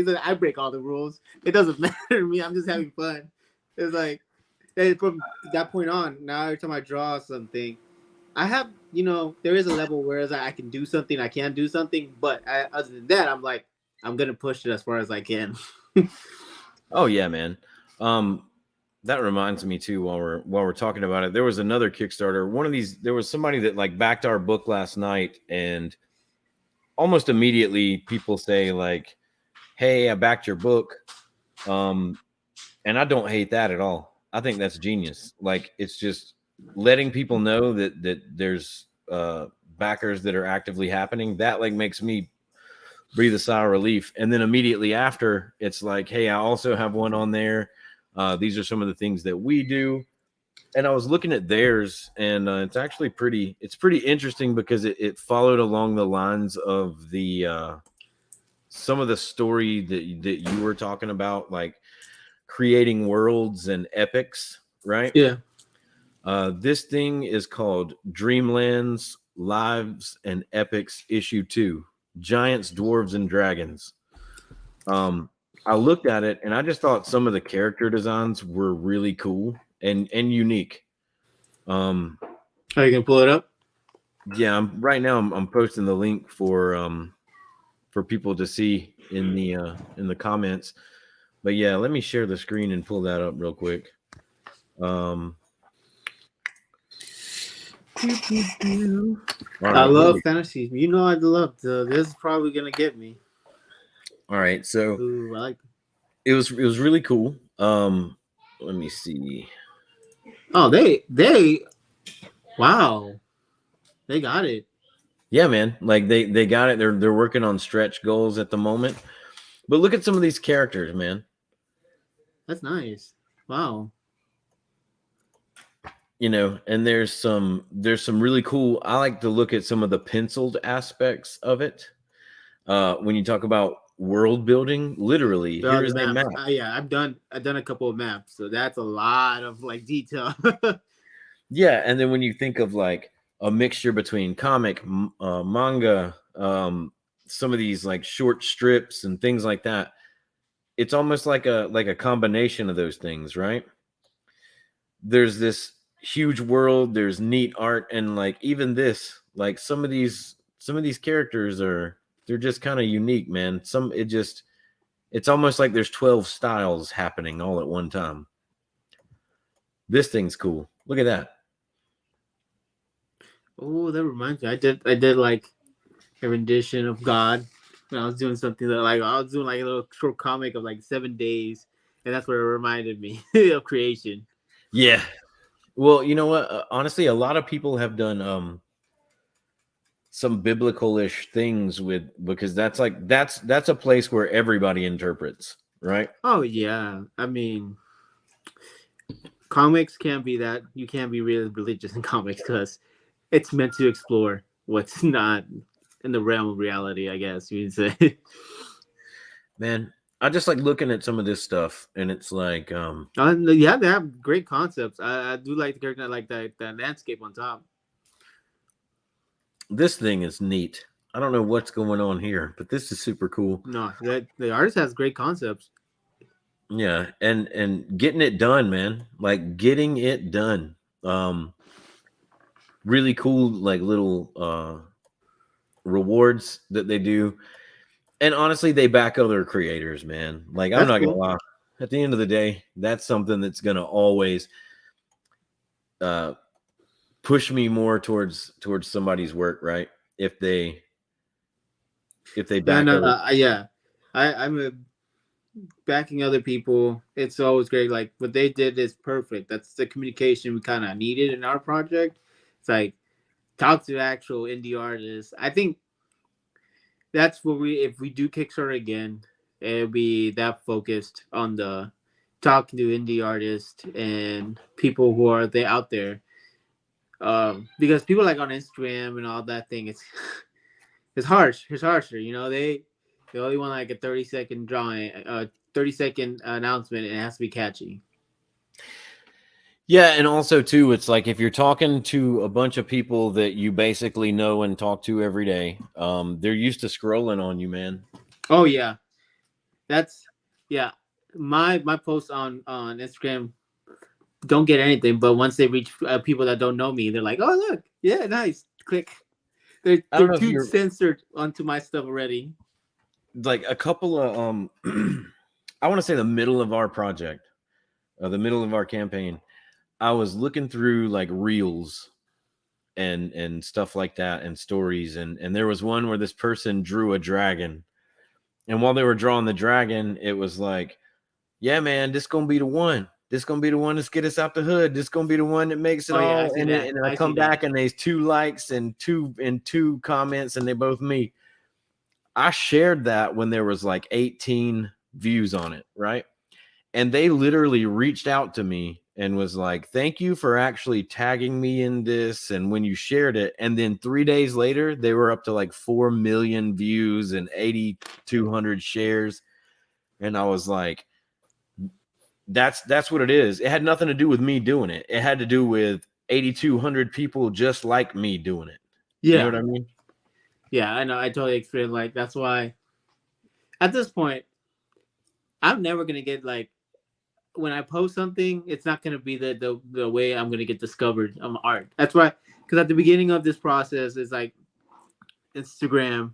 all the rules. It doesn't matter to me. I'm just having fun. It's like, from that point on, now every time I draw something, I have, there is a level where I can do something, I can do something, but other than that, I'm like, I'm gonna push it as far as I can. Oh yeah, man. That reminds me too, while we're talking about it, there was another Kickstarter. There was somebody that like backed our book last night, and almost immediately people say like, hey, I backed your book. And I don't hate that at all. I think that's genius. Like, it's just letting people know that there's backers that are actively happening. That like makes me breathe a sigh of relief. And then immediately after, it's like, hey, I also have one on there. These are some of the things that we do. And I was looking at theirs, and it's actually pretty interesting, because it followed along the lines of the some of the story that you were talking about, like creating worlds and epics, right? Yeah. This thing is called Dreamlands Lives and Epics Issue 2, Giants, Dwarves, and Dragons. I looked at it and I just thought some of the character designs were really cool and unique. Are you gonna pull it up? Yeah, I'm posting the link for people to see in the comments. But yeah, let me share the screen and pull that up real quick. I love fantasy. I love this is probably gonna get me. All right, so Ooh, I like it was really cool. Let me see. Oh, wow, they got it. Yeah, man, like they got it. They're working on stretch goals at the moment. But look at some of these characters, man. That's nice. Wow. And there's some really cool. I like to look at some of the penciled aspects of it. When you talk about world building, literally, here's a map. Yeah, I've done a couple of maps, so that's a lot of like detail. Yeah, and then when you think of like a mixture between comic, manga, some of these like short strips and things like that. It's almost like a combination of those things, right? There's this huge world, there's neat art, and like even this, like some of these characters they're just kind of unique, man. It's almost like there's 12 styles happening all at one time. This thing's cool. Look at that. Oh, that reminds me. I did like a rendition of God when I was doing something that like I was doing like a little short comic of like 7 days, and that's what it reminded me of creation. Yeah. Well, you know what? Honestly, a lot of people have done some biblical-ish things because that's a place where everybody interprets, right? Oh yeah, I mean, comics can't be that. You can't be really religious in comics because it's meant to explore what's not in the realm of reality, I guess you'd say. Man, I just like looking at some of this stuff, and it's like, Yeah, they have great concepts. I do like the character, I like that landscape on top. this thing is neat. I don't know what's going on here, but this is super cool. No, the artist has great concepts. Yeah, and getting it done, man. Like getting it done. Really cool, like little rewards that they do. And honestly, they back other creators, man. Like I'm That's not gonna cool. lie. At the end of the day, that's something that's gonna always push me more towards somebody's work, right? If they Yeah, back no, other. yeah. I'm a backing other people. It's always great. Like what they did is perfect. That's the communication we kind of needed in our project. It's like talk to actual indie artists. I think that's what if we do Kickstarter again, it'll be that focused on the talking to indie artists and people who are they out there. Because people like on Instagram and all that thing, it's harsh. It's harsher. You know, they only want like a 30-second drawing, 30-second announcement, and it has to be catchy. Yeah, and also too, it's like if you're talking to a bunch of people that you basically know and talk to every day, they're used to scrolling on you, man. Oh yeah, that's yeah. My posts on Instagram don't get anything, but once they reach people that don't know me, they're like, "Oh look, yeah, nice." Click. I don't They're know if too you're censored onto my stuff already. like a couple of I want to say the middle of our project, the middle of our campaign. I was looking through like reels and stuff like that and stories, and there was one where this person drew a dragon, and while they were drawing the dragon, it was like, yeah, man, this gonna be the one. This gonna be the one that's get us out the hood. This gonna be the one that makes it Oh yeah, all. I see And, that. and I I come see that. back and there's 2 likes and two comments, and they both me. I shared that when there was like 18 views on it, right? And they literally reached out to me and was like, thank you for actually tagging me in this. And when you shared it, and then 3 days later, they were up to like 4 million views and 8,200 shares. And I was like, that's what it is. It had nothing to do with me doing it. It had to do with 8,200 people just like me doing it. You know Yeah, what I mean? yeah, I know. I totally experienced like that's why. At this point, I'm never gonna get like when I post something, it's not gonna be the way I'm gonna get discovered on art. That's why, because at the beginning of this process, it's like Instagram.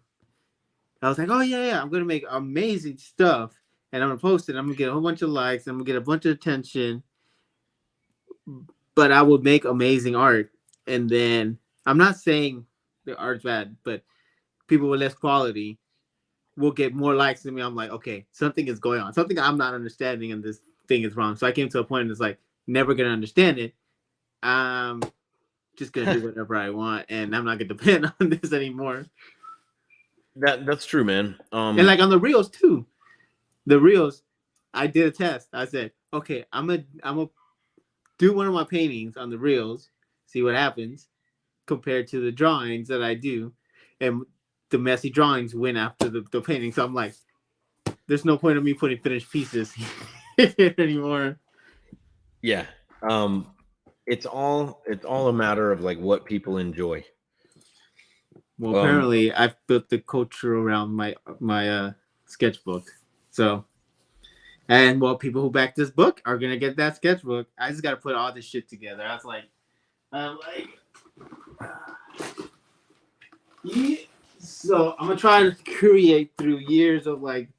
I was like, oh yeah, I'm gonna make amazing stuff, and I'm gonna post it. I'm gonna get a whole bunch of likes. I'm gonna get a bunch of attention, but I would make amazing art, and then I'm not saying the art's bad, but people with less quality will get more likes than me. I'm like, okay, something is going on. Something I'm not understanding, and this thing is wrong. So I came to a point and it's like, never gonna understand it. I'm just gonna do whatever I want, and I'm not gonna depend on this anymore. That's true, man. And like on the reels too, the reels, I did a test. I said, okay, I'm gonna do one of my paintings on the reels, see what happens, compared to the drawings that I do, and the messy drawings win after the painting. So I'm like, there's no point of me putting finished pieces anymore. Yeah. it's all a matter of like what people enjoy. Well, apparently, I've built the culture around my sketchbook. So, and well, people who back this book are gonna get that sketchbook. I just gotta put all this shit together. I was like, yeah. So I'm gonna try to create through years of like,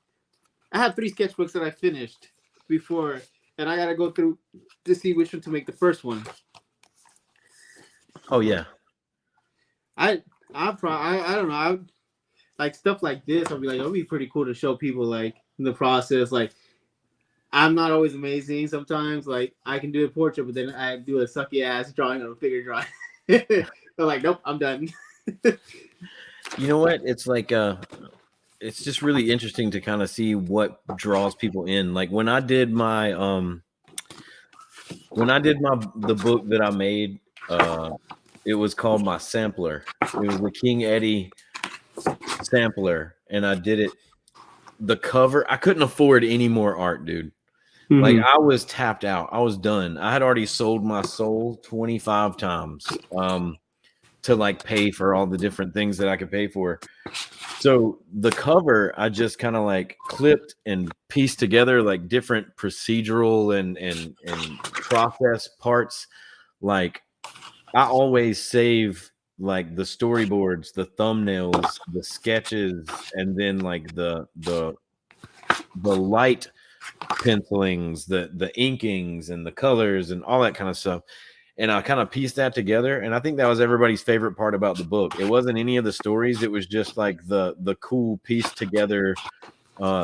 I have 3 sketchbooks that I finished before, and I gotta go through to see which one to make the first one. Oh yeah. I don't know. I would, like stuff like this. I'll be like, it'll be pretty cool to show people like in the process. Like, I'm not always amazing. Sometimes, like I can do a portrait, but then I do a sucky ass drawing on a figure drawing. They're like, nope, I'm done. You know what? It's like it's just really interesting to kind of see what draws people in. Like when I did my the book that I made, it was called my sampler. It was the King Eddie sampler, and I did it. The cover, I couldn't afford any more art, dude. Mm-hmm. Like I was tapped out. I was done. I had already sold my soul 25 times to like pay for all the different things that I could pay for. So the cover, I just kind of like clipped and pieced together like different procedural and process parts. Like I always save like the storyboards, the thumbnails, the sketches, and then like the light pencilings, the inkings and the colors and all that kind of stuff. And I kind of pieced that together. And I think that was everybody's favorite part about the book. It wasn't any of the stories. It was just like the cool pieced together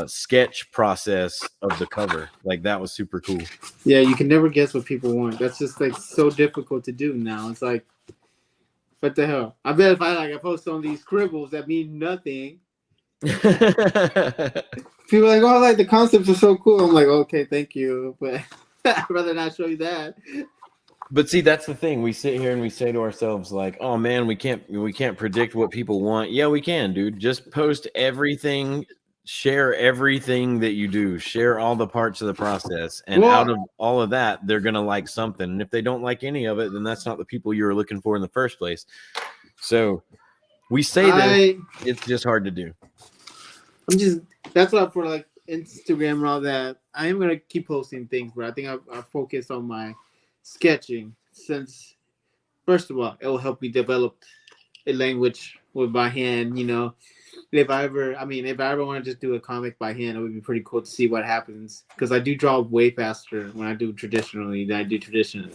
sketch process of the cover. Like that was super cool. Yeah, you can never guess what people want. That's just like so difficult to do now. It's like, what the hell? I bet if I post on these scribbles that mean nothing, people are like, oh, like the concepts are so cool. I'm like, okay, thank you, but I'd rather not show you that. But see, that's the thing. We sit here and we say to ourselves, like, "Oh man, we can't predict what people want." Yeah, we can, dude. Just post everything, share everything that you do, share all the parts of the process, and out of all of that, they're gonna like something. And if they don't like any of it, then that's not the people you were looking for in the first place. So we say that it's just hard to do. That's why for like Instagram and all that, I am gonna keep posting things, but I think I focus on my sketching, since first of all it will help me develop a language with my hand. You know, if I ever want to just do a comic by hand, it would be pretty cool to see what happens, because I do draw way faster when I do traditionally than I do traditionally,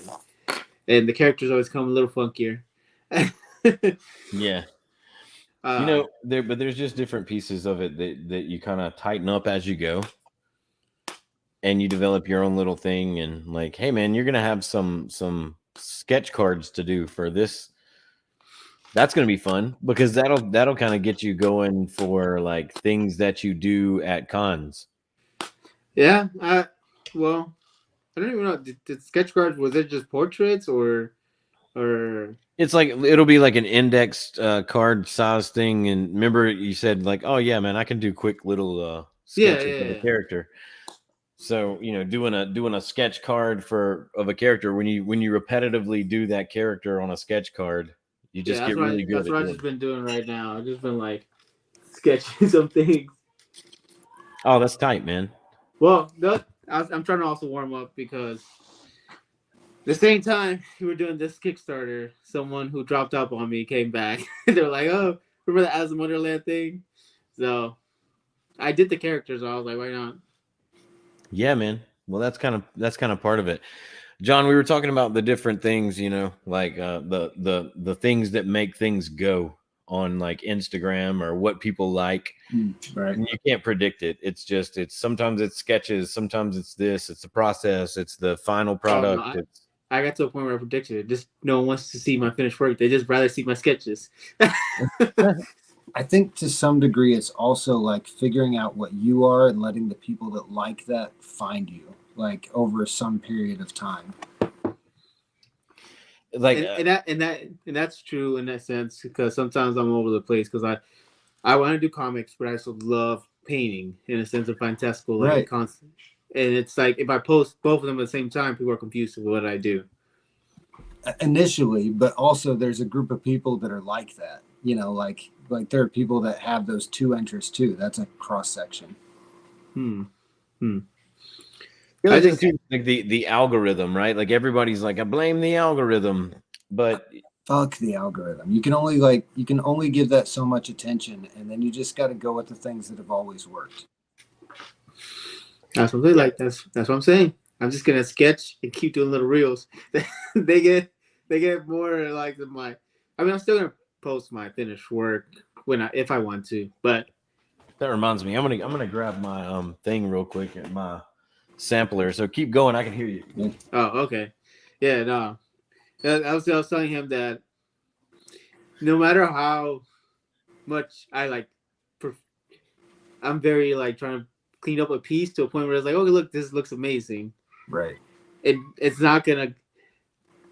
and the characters always come a little funkier. Yeah. You know, there's just different pieces of it that you kind of tighten up as you go. And you develop your own little thing, and like, hey man, you're gonna have some sketch cards to do for this. That's gonna be fun, because that'll kind of get you going for like things that you do at cons. Yeah, well, I don't even know. Did sketch cards, was it just portraits or? It's like it'll be like an indexed card size thing. And remember, you said like, oh yeah, man, I can do quick little sketches of a character. So, you know, doing a sketch card of a character, when you repetitively do that character on a sketch card, you just get really good. That's what I've just been doing right now. I've just been like sketching some things. Oh, that's tight, man. Well, I'm trying to also warm up, because the same time we were doing this Kickstarter, someone who dropped out on me came back. They're like, oh, remember the Alice in Wonderland thing? So I did the characters. I was like, why not? Yeah, man. Well, that's kind of part of it. John, we were talking about the different things, you know, like the things that make things go on like Instagram, or what people like. Right. And you can't predict it. It's sometimes it's sketches, sometimes it's this, it's the process, it's the final product. Oh, no, I got to a point where I predicted it. Just no one wants to see my finished work. They just rather see my sketches. I think to some degree it's also like figuring out what you are and letting the people that like that find you, like over some period of time. Like and that's true in that sense, because sometimes I'm all over the place, because I want to do comics, but I also love painting in a sense of fantastical, like right. constant. And it's like if I post both of them at the same time, people are confused with what I do. initially, but also there's a group of people that are like that. You know, like there are people that have those two interests too. That's a cross section. The other I thing just- too, like the algorithm, right? Like everybody's like, I blame the algorithm, but Fuck the algorithm. You can only give that so much attention, and then you just got to go with the things that have always worked. That's what like. That's what I'm saying. I'm just gonna sketch and keep doing little reels. they get more like my. I mean, I'm still gonna post my finished work if I want to, but that reminds me, I'm gonna grab my thing real quick at my sampler. So keep going, I can hear you. oh, okay, yeah, no. I was telling him that no matter how much I like, I'm very like trying to clean up a piece to a point where it's like, okay, look, this looks amazing. Right. It's not gonna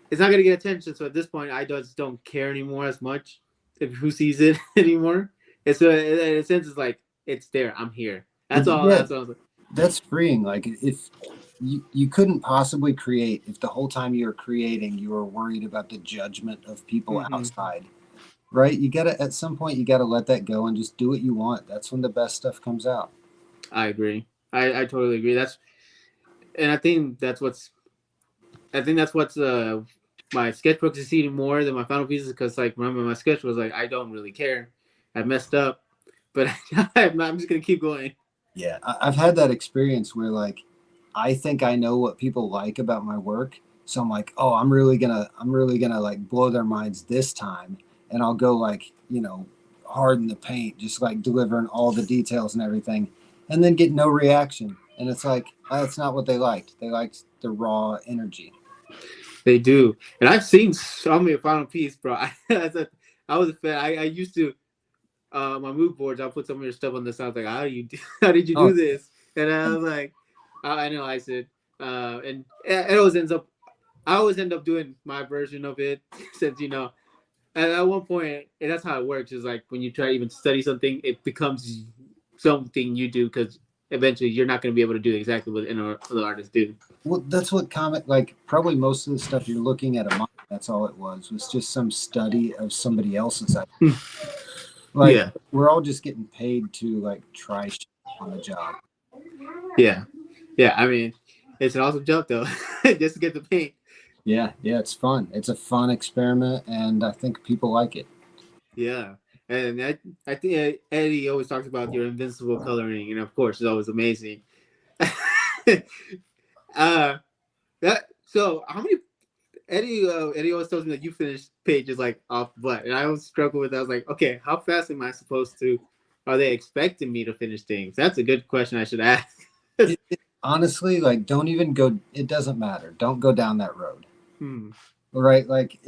get attention. So at this point, I just don't care anymore as much if who sees it anymore. It's in a sense, it's like it's there. I'm here. That's all. Yeah. That's all. That's freeing. Like if you couldn't possibly create if the whole time you were creating you were worried about the judgment of people outside, right? You gotta at some point you gotta let that go and just do what you want. That's when the best stuff comes out. I agree. I totally agree. I think that's what's my sketchbook is succeeding more than my final pieces because like remember my sketch was like I don't really care. I messed up, but I'm just gonna keep going. Yeah, I've had that experience where like I think I know what people like about my work, so I'm like, oh, I'm really gonna like blow their minds this time, and I'll go like hard in the paint, just like delivering all the details and everything, and then get no reaction, and it's like that's not what they liked. They liked the raw energy. They do, and I've seen some of your final piece, bro. I was a fan. I used to. My mood boards, I'll put some of your stuff on the side. Like, how did you do this? And I was like, I analyzed it, and it always ends up. I always end up doing my version of it, since and at one point, and that's how it works. Is like when you try to even study something, it becomes something you do because eventually you're not going to be able to do exactly what other artists do. Well, that's what like probably most of the stuff you're looking at a month. That's all it was just some study of somebody else's idea. Like, yeah, we're all just getting paid to like try shit on the job. Yeah. I mean, it's an awesome job though, just to get the paint. Yeah, it's fun. It's a fun experiment, and I think people like it. Yeah, and I think Eddie always talks about your invincible coloring, and of course, it's always amazing. So how many? Eddie always tells me that you finish pages like off butt, and I always struggle with that. I was like, okay, how fast am I supposed to? Are they expecting me to finish things? That's a good question I should ask. Honestly, like, don't even go. It doesn't matter. Don't go down that road. Right? Like,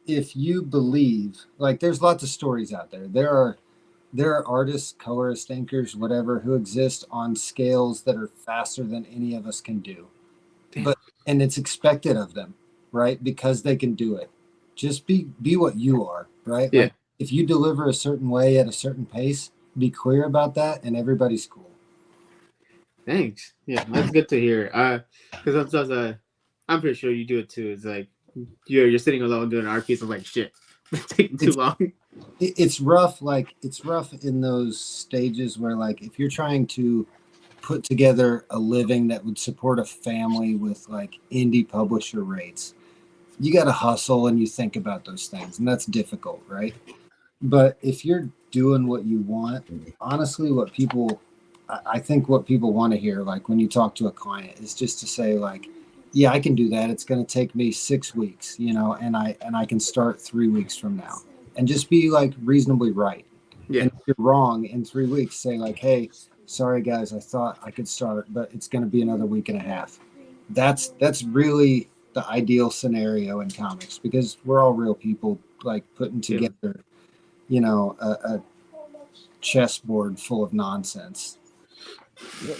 if you believe, like, there's lots of stories out there. There are artists, colorists, inkers, whatever, who exist on scales that are faster than any of us can do. And it's expected of them. Right? Because they can do it. Just be what you are, right? Yeah. Like if you deliver a certain way at a certain pace, be clear about that and everybody's cool. Thanks. Yeah, that's good to hear. Because sometimes I'm pretty sure you do it too. It's like you're sitting alone doing an art piece. I'm like, shit, it's taking too long. It's rough. Like it's rough in those stages where like if you're trying to put together a living that would support a family with like indie publisher rates, you got to hustle and you think about those things, and that's difficult, right? But if you're doing what you want, honestly, I think what people want to hear, like when you talk to a client, is just to say like, yeah, I can do that. It's going to take me 6 weeks, and I can start 3 weeks from now, and just be like reasonably right. Yeah. And if you're wrong in 3 weeks, say like, hey, sorry guys, I thought I could start, but it's going to be another week and a half. That's really the ideal scenario in comics, because we're all real people like putting together, a chessboard full of nonsense.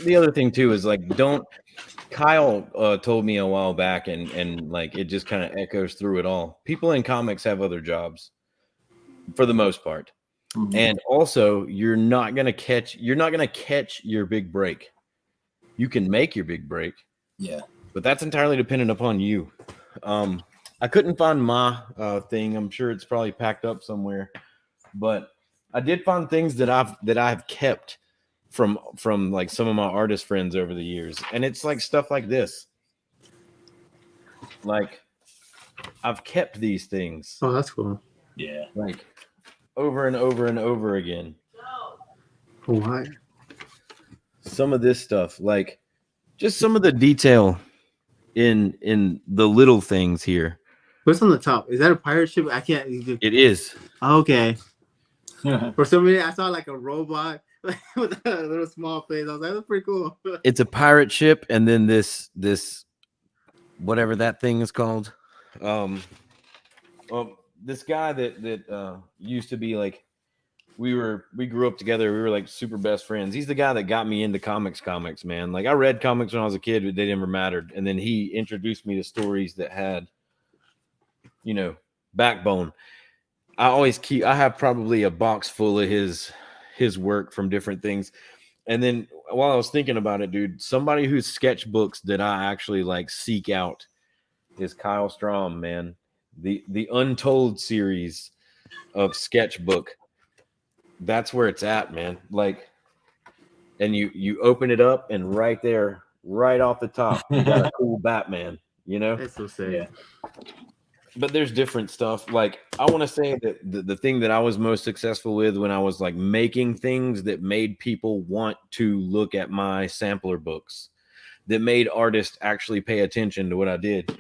The other thing too is like, Kyle told me a while back, and like it just kind of echoes through it all. People in comics have other jobs for the most part. Mm-hmm. And also you're not going to catch your big break. You can make your big break. Yeah. But that's entirely dependent upon you. I couldn't find my thing. I'm sure it's probably packed up somewhere, but I did find things that I've kept from like some of my artist friends over the years, and it's like stuff like this. Like I've kept these things Oh, that's cool. Yeah. like over and over and over again. Oh, why? Some of this stuff, like just some of the detail in the little things here. What's on the top? Is that a pirate ship? I can't. It is. Okay. For some reason, I saw like a robot with a little small face. I was like, that's pretty cool. It's a pirate ship, and then this whatever that thing is called. This guy that used to be like we grew up together. We were like super best friends. He's the guy that got me into comics, man. Like I read comics when I was a kid, but they never mattered. And then he introduced me to stories that had, you know, backbone. I have probably a box full of his work from different things. And then while I was thinking about it, dude, somebody whose sketchbooks that I actually like seek out is Kyle Strom, man. The Untold series of sketchbook. That's where it's at, man. Like, and you open it up, and right there, right off the top, you got a cool Batman, you know? That's so sad. Yeah. But there's different stuff. Like, I want to say that the thing that I was most successful with when I was like making things that made people want to look at my sampler books, that made artists actually pay attention to what I did,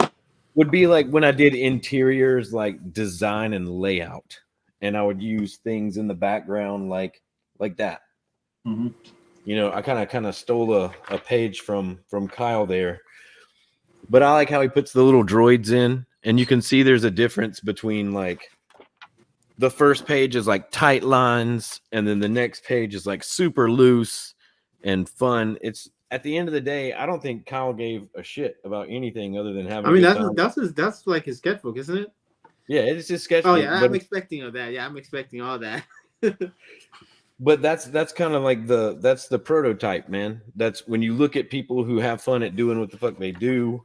would be like when I did interiors, like design and layout. And I would use things in the background like that. Mm-hmm. You know, I kind of stole a page from Kyle there. But I like how he puts the little droids in, and you can see there's a difference between like the first page is like tight lines, and then the next page is like super loose and fun. It's at the end of the day, I don't think Kyle gave a shit about anything other than having. I mean, a good time. that's like his sketchbook, isn't it? Yeah, it's just sketchbook. Oh yeah, but I'm expecting all that. Yeah, I'm expecting all that. But that's kind of like that's the prototype, man. That's when you look at people who have fun at doing what the fuck they do.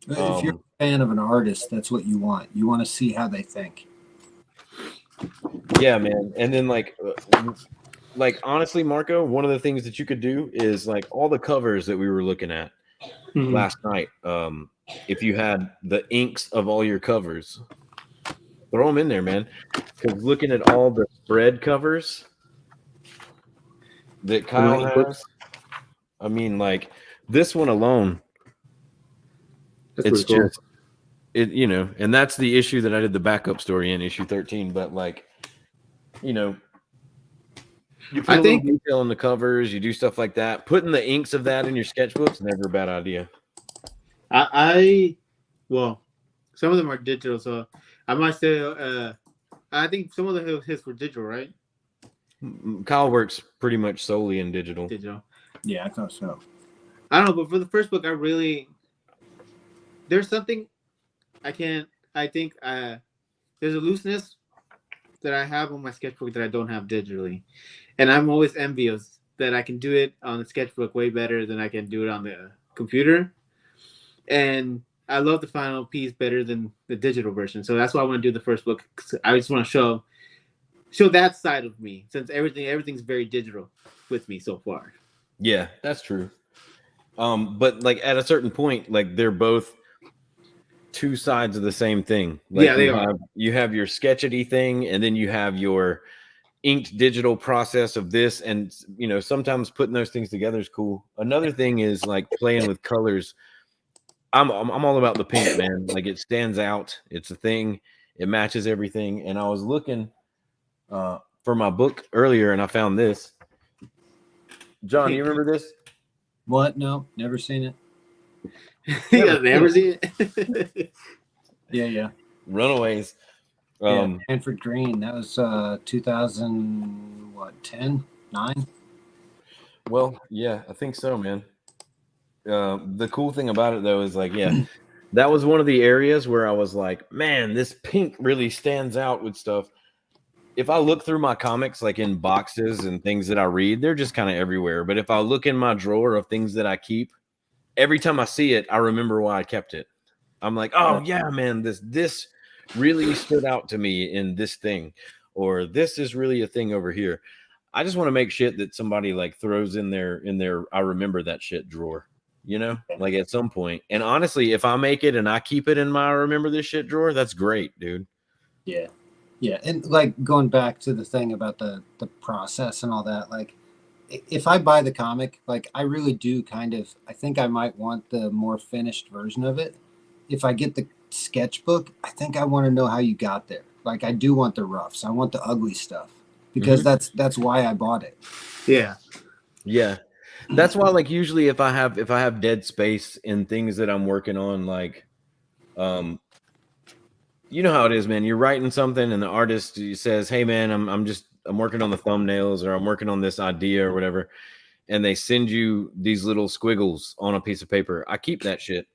If you're a fan of an artist, that's what you want. You want to see how they think. Yeah, man. And then like honestly, Marco, one of the things that you could do is like all the covers that we were looking at last night. If you had the inks of all your covers, throw them in there, man. Because looking at all the spread covers that Kyle has, I mean, like this one alone, it's cool. just it, you know, and that's the issue that I did the backup story in issue 13. But like, you know, you put a little detail on the covers, you do stuff like that. Putting the inks of that in your sketchbooks never a bad idea. Well, some of them are digital, so I might say I think some of his were digital, right? Kyle works pretty much solely in digital. Yeah, I thought so. I don't know, but for the first book, there's something I think there's a looseness that I have on my sketchbook that I don't have digitally. And I'm always envious that I can do it on the sketchbook way better than I can do it on the computer. And I love the final piece better than the digital version. So that's why I want to do the first book. I just want to show that side of me, since everything's very digital with me so far. Yeah, that's true. But like at a certain point, like they're both two sides of the same thing. Like yeah, they are. You have your sketchety thing, and then you have your inked digital process of this. And you know, sometimes putting those things together is cool. Another thing is like playing with colors. I'm all about the pink, man. Like it stands out. It's a thing. It matches everything. And I was looking for my book earlier, and I found this. John, you remember this? What? No, never seen it. Never seen it. Yeah. Runaways. Hanford Green. That was 2010, 9. Well, yeah, I think so, man. The cool thing about it though is like, yeah, that was one of the areas where I was like, man, this pink really stands out with stuff. If I look through my comics, like in boxes and things that I read, they're just kind of everywhere. But if I look in my drawer of things that I keep, every time I see it, I remember why I kept it. I'm like, oh yeah, man, this really stood out to me in this thing, or this is really a thing over here. I just want to make shit that somebody like throws in their I remember that shit drawer, you know, like at some point. And honestly, if I make it and I keep it in my I remember this shit drawer, that's great, dude. Yeah. Yeah. And like going back to the thing about the process and all that, like if I buy the comic, like I really do I think I might want the more finished version of it. If I get the sketchbook, I think I want to know how you got there. Like I do want the roughs. I want the ugly stuff because that's why I bought it. Yeah. Yeah. That's why, like, usually if I have dead space in things that I'm working on, like, you know how it is, man. You're writing something and the artist says, hey man, I'm working on the thumbnails, or I'm working on this idea or whatever. And they send you these little squiggles on a piece of paper. I keep that shit.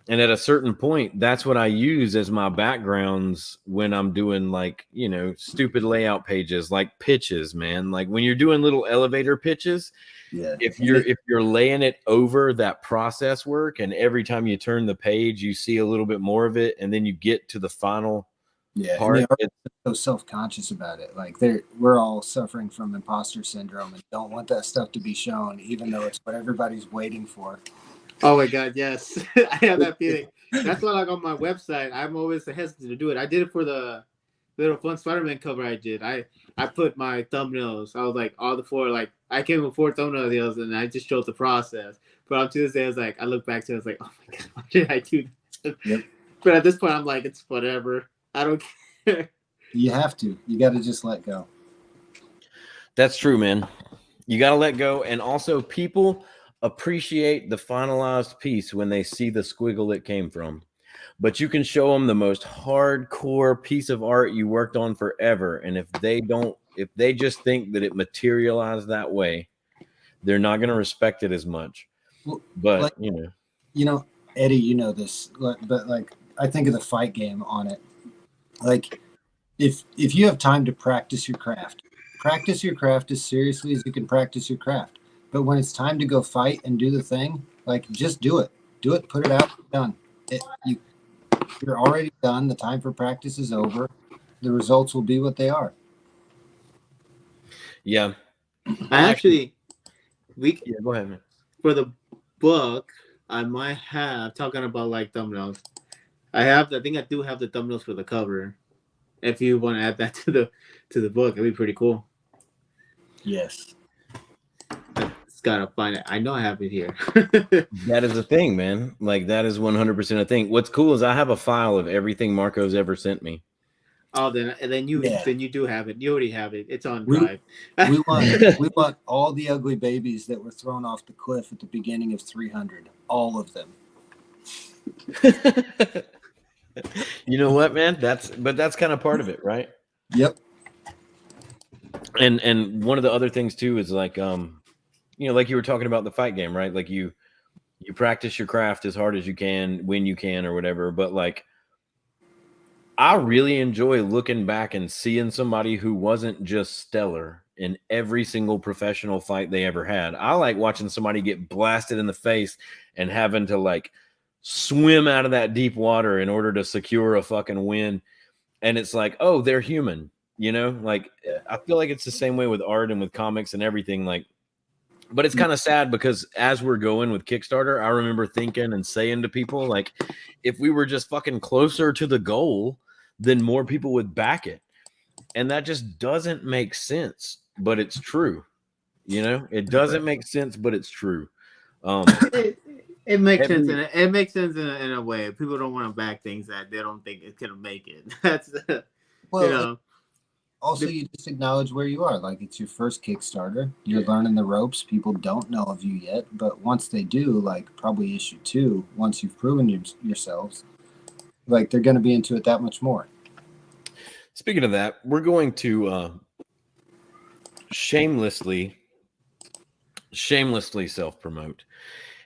And at a certain point, that's what I use as my backgrounds when I'm doing, like, you know, stupid layout pages, like pitches, man. Like when you're doing little elevator pitches, if you're laying it over that process work, and every time you turn the page, you see a little bit more of it, and then you get to the final part. And they're so self-conscious about it. Like we're all suffering from imposter syndrome and don't want that stuff to be shown, even though it's what everybody's waiting for. Oh my God, yes. I have that feeling. That's why, like, on my website, I'm always hesitant to do it. I did it for the little fun Spider-Man cover I did. I put my thumbnails. I was like, all the 4, like, I came with 4 thumbnails, and I just showed the process. But on Tuesday, I was like, I look back to it, I was like, oh my God, why did I do that? Yep. But at this point, I'm like, it's whatever. I don't care. You have to. You got to just let go. That's true, man. You got to let go. And also, people appreciate the finalized piece when they see the squiggle it came from. But you can show them the most hardcore piece of art you worked on forever, and if they just think that it materialized that way, they're not going to respect it as much. But like, you know, Eddie, you know this, but like I think of the fight game on it. Like if you have time to practice your craft as seriously as you can practice your craft. But when it's time to go fight and do the thing, like just do it, put it out, done. You're already done. The time for practice is over. The results will be what they are. Yeah. Go ahead, man. For the book, I might have, talking about like thumbnails, I think I do have the thumbnails for the cover. If you want to add that to the book, it'd be pretty cool. Yes. Just gotta find it. I know I have it here. That is a thing, man. Like that is 100% a thing. What's cool is I have a file of everything Marco's ever sent me. Oh, then you do have it. You already have it. It's on Drive. We want all the ugly babies that were thrown off the cliff at the beginning of 300. All of them. You know what, man? That's kind of part of it, right? Yep. And one of the other things too is like like you were talking about the fight game, right? Like you practice your craft as hard as you can when you can or whatever, but like I really enjoy looking back and seeing somebody who wasn't just stellar in every single professional fight they ever had. I like watching somebody get blasted in the face and having to like swim out of that deep water in order to secure a fucking win. And it's like, oh, they're human, like I feel like it's the same way with art and with comics and everything. Like, but it's kind of sad because as we're going with Kickstarter, I remember thinking and saying to people, like, if we were just fucking closer to the goal, then more people would back it. And that just doesn't make sense, but it's true. It doesn't make sense, but it's true. It makes sense. It makes sense in a way. People don't want to back things that they don't think it's gonna make it. That's Also, you just acknowledge where you are. Like it's your first Kickstarter. You're learning the ropes. People don't know of you yet, but once they do, like probably issue 2, once you've proven yourselves, like they're going to be into it that much more. Speaking of that, we're going to shamelessly self-promote.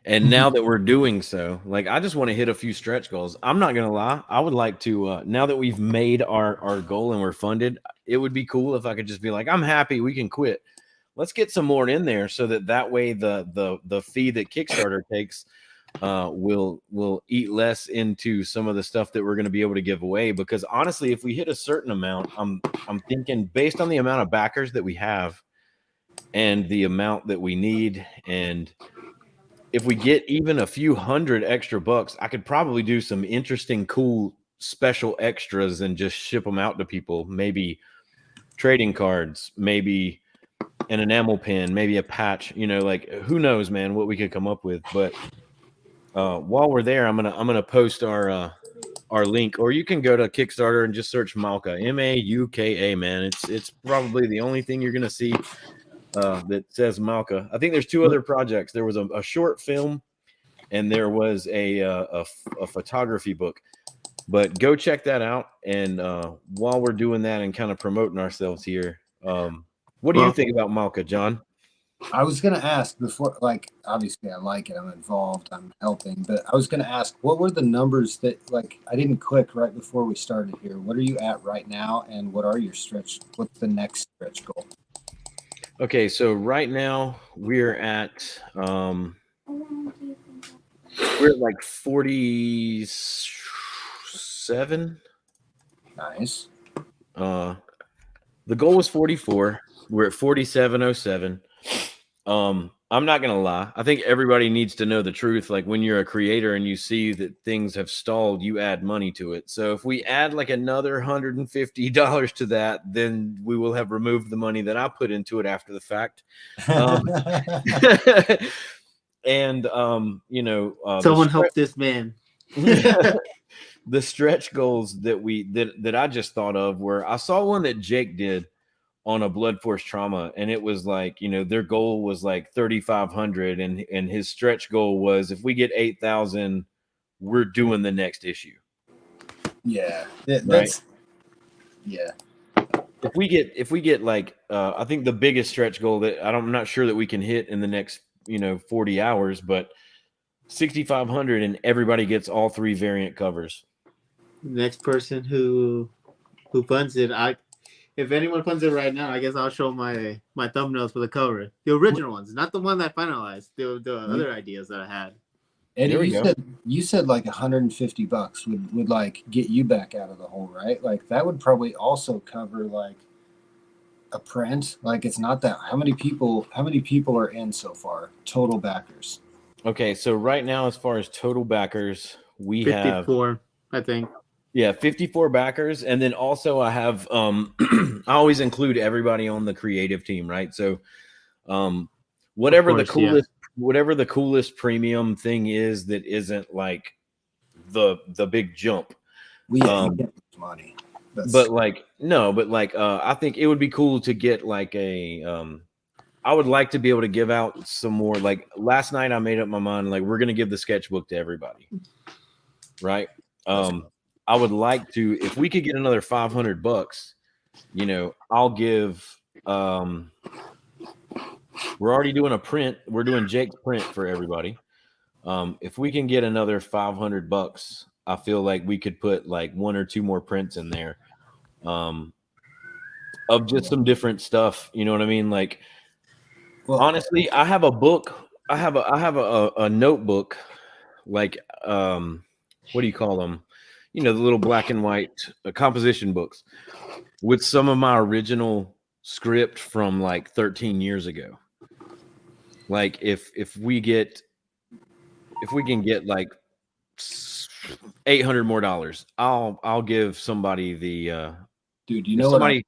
And now that we're doing so, like I just want to hit a few stretch goals. I'm not gonna lie, I would like to now that we've made our goal and we're funded, it would be cool if I could just be like, I'm happy, we can quit. Let's get some more in there so that way the fee that Kickstarter takes we'll eat less into some of the stuff that we're going to be able to give away. Because honestly, if we hit a certain amount, I'm thinking based on the amount of backers that we have and the amount that we need, and if we get even a few hundred extra bucks, I could probably do some interesting, cool, special extras and just ship them out to people. Maybe trading cards, maybe an enamel pin, maybe a patch. You know, like who knows, man, what we could come up with. But while we're there, I'm gonna post our link, or you can go to Kickstarter and just search Mauka, Mauka, man. It's probably the only thing you're gonna see that says Mauka. I think there's two other projects. There was a short film, and there was a photography book. But go check that out. And while we're doing that and kind of promoting ourselves here, what do you think about Mauka, John? I was going to ask before, like, obviously I like it. I'm involved. I'm helping. But I was going to ask, what were the numbers that, like, I didn't click right before we started here. What are you at right now? And what are your what's the next stretch goal? Okay, so right now we're at like 47. Nice. The goal was 44. We're at 4707. I'm not gonna lie. I think everybody needs to know the truth. Like when you're a creator and you see that things have stalled, you add money to it. So if we add like another $150 to that, then we will have removed the money that I put into it after the fact. And you know, someone help this man. The stretch goals that I just thought of were, I saw one that Jake did on a Blood Force Trauma, and it was like, you know, their goal was like 3,500, and his stretch goal was, if we get 8,000, we're doing the next issue. Yeah, right. That's yeah. If we get like I think the biggest stretch goal that I'm not sure that we can hit in the next 40 hours, but 6,500, and everybody gets all 3 variant covers. Next person who funds it, if anyone funds it right now, I guess I'll show my thumbnails for the cover, the original ones, not the one that I finalized, the other ideas that I had. Eddie, you said like $150 would like get you back out of the hole, right? Like that would probably also cover like a print. Like it's not that. How many people are in so far? Total backers. Okay, so right now, as far as total backers, we 54, have, I think. Yeah, 54 backers. And then also I have I always include everybody on the creative team, right? So whatever the coolest premium thing is that isn't like the big jump. We get money. But I think it would be cool to get like I would like to be able to give out some more. Like last night I made up my mind, like we're gonna give the sketchbook to everybody. Right. I would like to, if we could get another $500, I'll give we're already doing a print. We're doing Jake's print for everybody. If we can get another $500, I feel like we could put like 1 or 2 more prints in there of just some different stuff. You know what I mean? Like, honestly, I have a book. I have a notebook, like, what do you call them? The little black and white composition books with some of my original script from like 13 years ago. Like if we can get like $800 more, I'll give somebody the dude. You know what I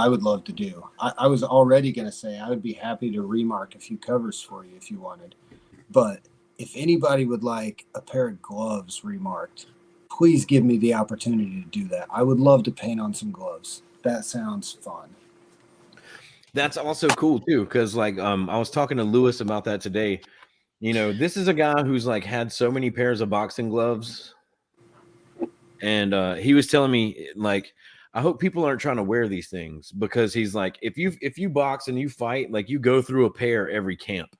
would love to do? I was already gonna say I would be happy to remark a few covers for you if you wanted, but if anybody would like a pair of gloves remarked, please give me the opportunity to do that. I would love to paint on some gloves. That sounds fun. That's also cool too, because like I was talking to Lewis about that today. This is a guy who's like had so many pairs of boxing gloves, and he was telling me like, I hope people aren't trying to wear these things, because he's like, if you box and you fight, like you go through a pair every camp.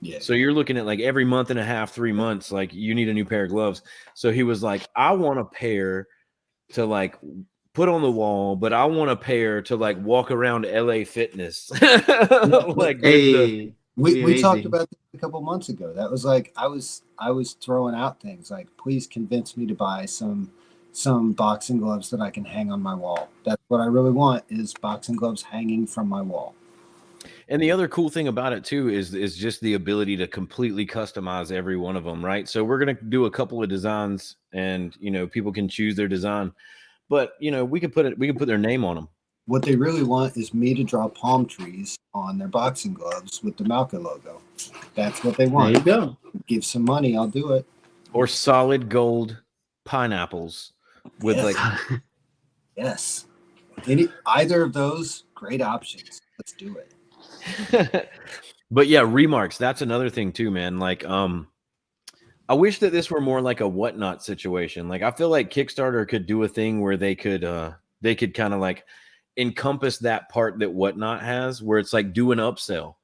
Yeah. So you're looking at like every month and a half, 3 months, like you need a new pair of gloves. So he was like, I want a pair to like put on the wall, but I want a pair to like walk around LA Fitness. Like hey, We talked about this a couple months ago. That was like I was throwing out things like, please convince me to buy some boxing gloves that I can hang on my wall. That's what I really want, is boxing gloves hanging from my wall. And the other cool thing about it too is just the ability to completely customize every one of them, right? So we're gonna do a couple of designs, and people can choose their design, but we can put their name on them. What they really want is me to draw palm trees on their boxing gloves with the Mauka logo. That's what they want. There you go. Give some money, I'll do it. Or solid gold pineapples with yes. Either of those, great options. Let's do it. But yeah, remarks. That's another thing too, man. Like, I wish that this were more like a Whatnot situation. Like, I feel like Kickstarter could do a thing where they could kind of like encompass that part that Whatnot has, where it's like do an upsell.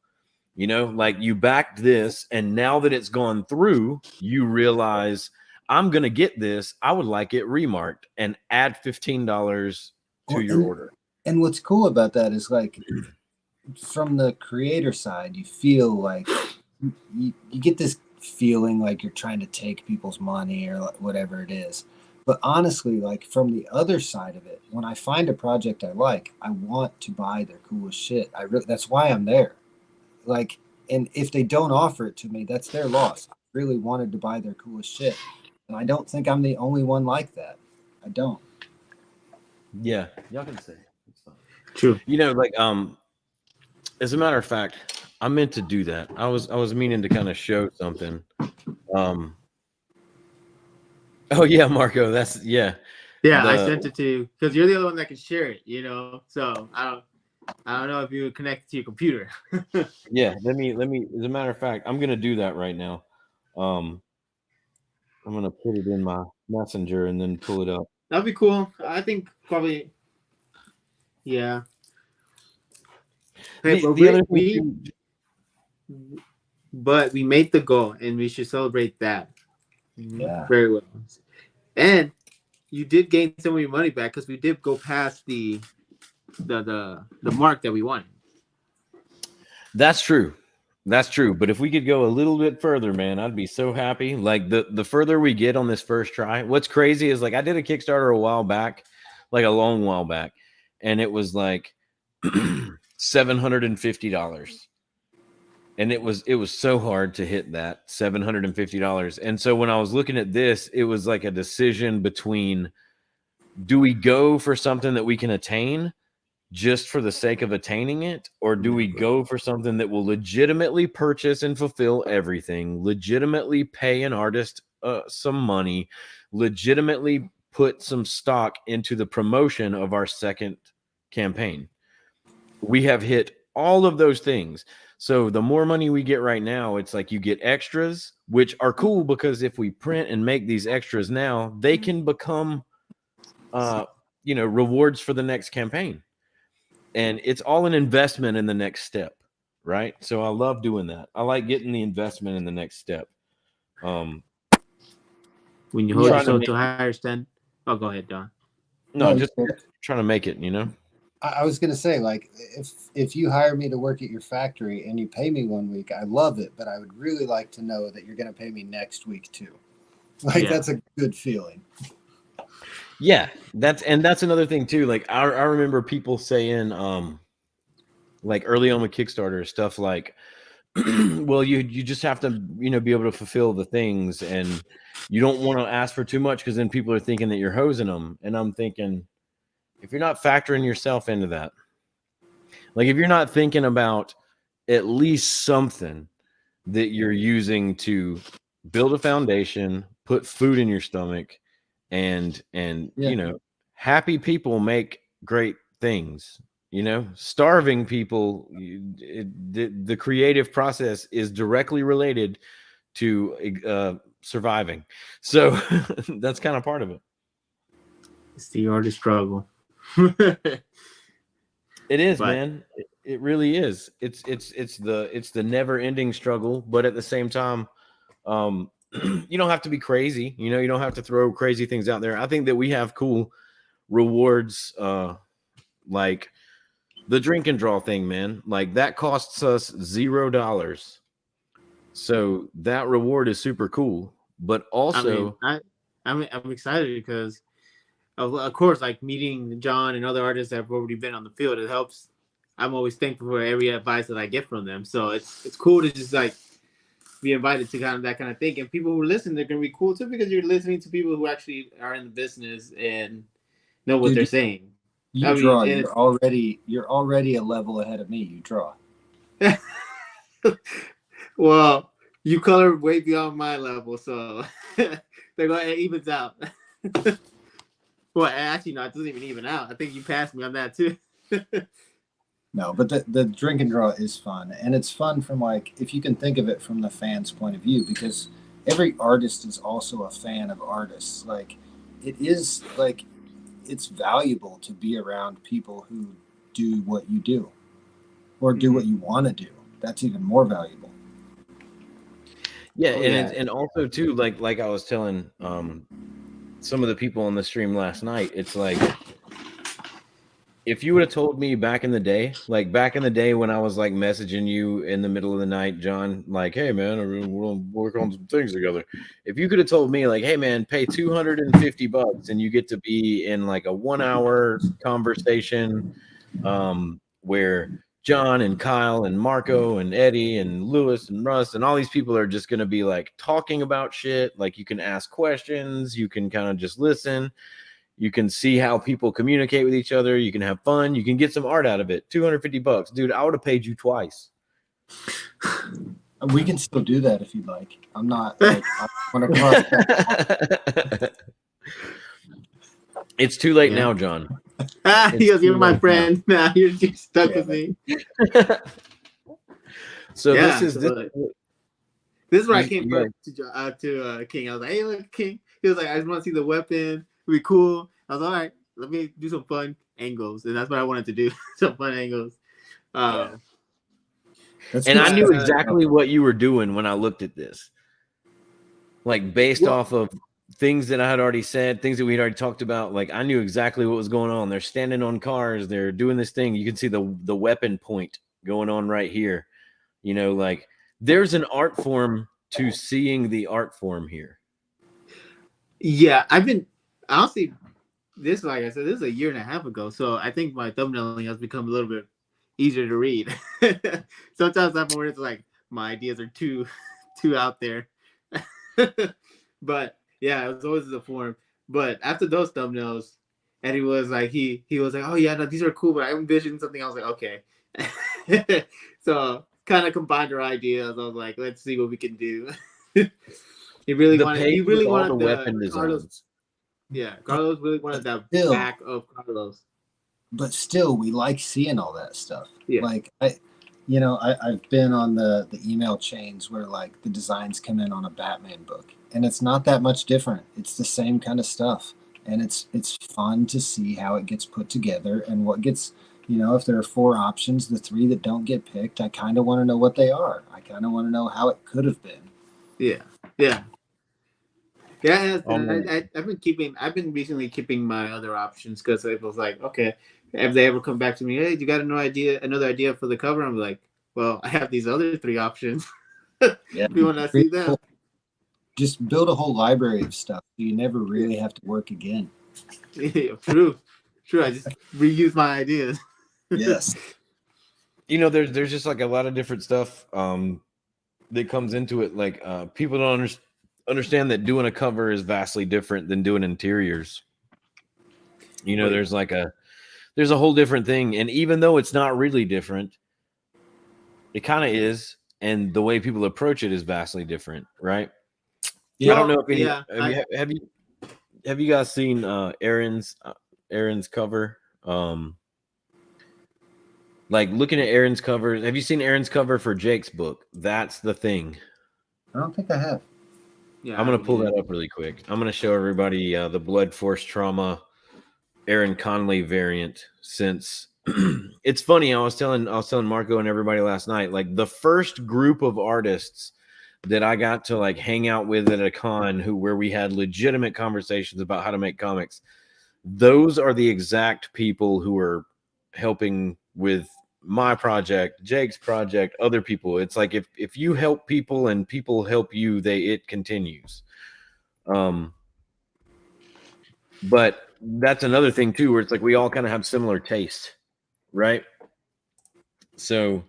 Like you backed this, and now that it's gone through, you realize I'm gonna get this. I would like it remarked, and add $15 to your order. And what's cool about that is like, from the creator side, you feel like you get this feeling like you're trying to take people's money or whatever it is. But honestly, like from the other side of it, when I find a project I like, I want to buy their coolest shit. That's why I'm there. Like, and if they don't offer it to me, that's their loss. I really wanted to buy their coolest shit. And I don't think I'm the only one like that. I don't. Yeah, y'all can say it's fine. True. Like as a matter of fact, I meant to do that. I was meaning to kind of show something. Oh yeah, Marco, that's yeah. Yeah, I sent it to you because you're the only one that can share it. So I don't know if you would connect it to your computer. Yeah, let me. As a matter of fact, I'm gonna do that right now. I'm gonna put it in my messenger and then pull it up. That'd be cool. I think probably. Yeah. Hey, but we made the goal, and we should celebrate that. Yeah. Very well. And you did gain some of your money back because we did go past the mark that we wanted. That's true. But if we could go a little bit further, man, I'd be so happy. Like the further we get on this first try, what's crazy is like I did a Kickstarter a while back, like a long while back, and it was like $750. And it was so hard to hit that $750. And so when I was looking at this, it was like a decision between, do we go for something that we can attain just for the sake of attaining it, or do we go for something that will legitimately purchase and fulfill everything, legitimately pay an artist some money, legitimately put some stock into the promotion of our second campaign? We have hit all of those things. So the more money we get right now, it's like you get extras, which are cool because if we print and make these extras now, they can become rewards for the next campaign. And it's all an investment in the next step, right? So I love doing that. I like getting the investment in the next step. When you hold yourself to a higher standard. Oh, go ahead, Don. No, just trying to make it, I was gonna say, like, if you hire me to work at your factory and you pay me 1 week, I love it, but I would really like to know that you're gonna pay me next week too. Like, that's a good feeling. Yeah, that's another thing too. Like I remember people saying, like early on with Kickstarter stuff like, well, you just have to be able to fulfill the things, and you don't want to ask for too much because then people are thinking that you're hosing them. And I'm thinking, if you're not factoring yourself into that, like if you're not thinking about at least something that you're using to build a foundation, put food in your stomach, and happy people make great things. Starving people, the creative process is directly related to surviving. So that's kind of part of it. It's the artist struggle. It is, man. It really is. It's the never-ending struggle, but at the same time, you don't have to be crazy. You don't have to throw crazy things out there. I think that we have cool rewards, like the drink and draw thing, man, like that costs us $0. So that reward is super cool. But also, I'm excited because of course, like meeting John and other artists that have already been on the field, it helps. I'm always thankful for every advice that I get from them. So it's cool to just like be invited to kind of that kind of thing. And people who listen, they're gonna be cool too because you're listening to people who actually are in the business and know what they're saying. You draw. You're already a level ahead of me. You draw. Well, you color way beyond my level, so they're going to evens out. Well, actually, no, it doesn't even out. I think you passed me on that too. No, but the drink and draw is fun, and it's fun from like if you can think of it from the fans' point of view, because every artist is also a fan of artists. Like it is like it's valuable to be around people who do what you do, or do what you want to do. That's even more valuable. yeah, and also too, like I was telling some of the people on the stream last night, it's like if you would have told me back in the day when I was like messaging you in the middle of the night, John, like, hey man, we'll work on some things together. If you could have told me like, hey man, pay $250 and you get to be in like a 1 hour conversation where John and Kyle and Marco and Eddie and Lewis and Russ and all these people are just going to be like talking about shit. Like you can ask questions, you can kind of just listen. You can see how people communicate with each other. You can have fun. You can get some art out of it. $250, dude. I would have paid you twice. We can still do that if you'd like. I'm not like I want to cross that. It's too late now, John. He goes, "You're my friend. Now you're stuck with me." So this is where I came to King. I was like, "Hey, look, King." He was like, "I just want to see the weapon. It'd be cool." I was like, all right, let me do some fun angles, and that's what I wanted to do. Some fun angles. And I knew exactly what you were doing when I looked at this, like based off of things that I had already said, things that we had already talked about. Like I knew exactly what was going on. They're standing on cars. They're doing this thing. You can see the weapon point going on right here. You know, like there's an art form to seeing the art form here. Yeah, I've been honestly. This, like I said, this is a year and a half ago, so I think my thumbnailing has become a little bit easier to read. Sometimes I'm worried it's like my ideas are too out there. But yeah, it was always the form. But after those thumbnails, and he was like, he was like, oh yeah, no, these are cool, but I envisioned something. I was like, okay. So kind of combined our ideas. I was like, let's see what we can do. He really wanted the weapon designs. Yeah, Carlos really wanted that back of Carlos. But still, we like seeing all that stuff. Yeah. Like I've been on the email chains where like the designs come in on a Batman book, and it's not that much different. It's the same kind of stuff, and it's fun to see how it gets put together and what gets. If there are 4 options, the 3 that don't get picked, I kind of want to know what they are. I kind of want to know how it could have been. Yeah. Yeah, I've been recently keeping my other options because it was like, okay, if they ever come back to me, hey, you got another idea for the cover? I'm like, well, I have these other 3 options. Yeah, if you want to see them, just build a whole library of stuff so you never really have to work again. Yeah, true. I just reuse my ideas. Yes. There's just like a lot of different stuff that comes into it. Like people don't understand that doing a cover is vastly different than doing interiors. There's a whole different thing, and even though it's not really different, it kind of is, and the way people approach it is vastly different, right? Yeah. I don't know if have you guys seen Aaron's cover? Like looking at Aaron's cover, have you seen Aaron's cover for Jake's book? That's the thing. I don't think I have. Yeah, I'm gonna pull that up really quick. I'm gonna show everybody the Blood Force Trauma Aaron Conley variant. Since it's funny, I was telling Marco and everybody last night, like the first group of artists that I got to like hang out with at a con where we had legitimate conversations about how to make comics. Those are the exact people who are helping with my project, Jake's project, other people. It's like if you help people and people help you, it continues. But that's another thing too, where it's like we all kind of have similar taste, right? So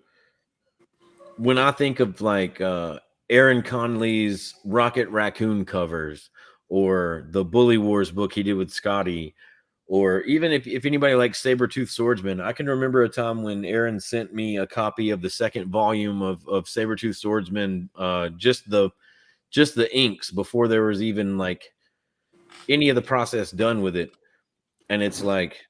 when I think of like Aaron Conley's Rocket Raccoon covers, or the Bully Wars book he did with Scotty, or even if anybody likes Sabretooth Swordsman, I can remember a time when Aaron sent me a copy of the second volume of Sabretooth Swordsman, just the inks before there was even like any of the process done with it. And it's like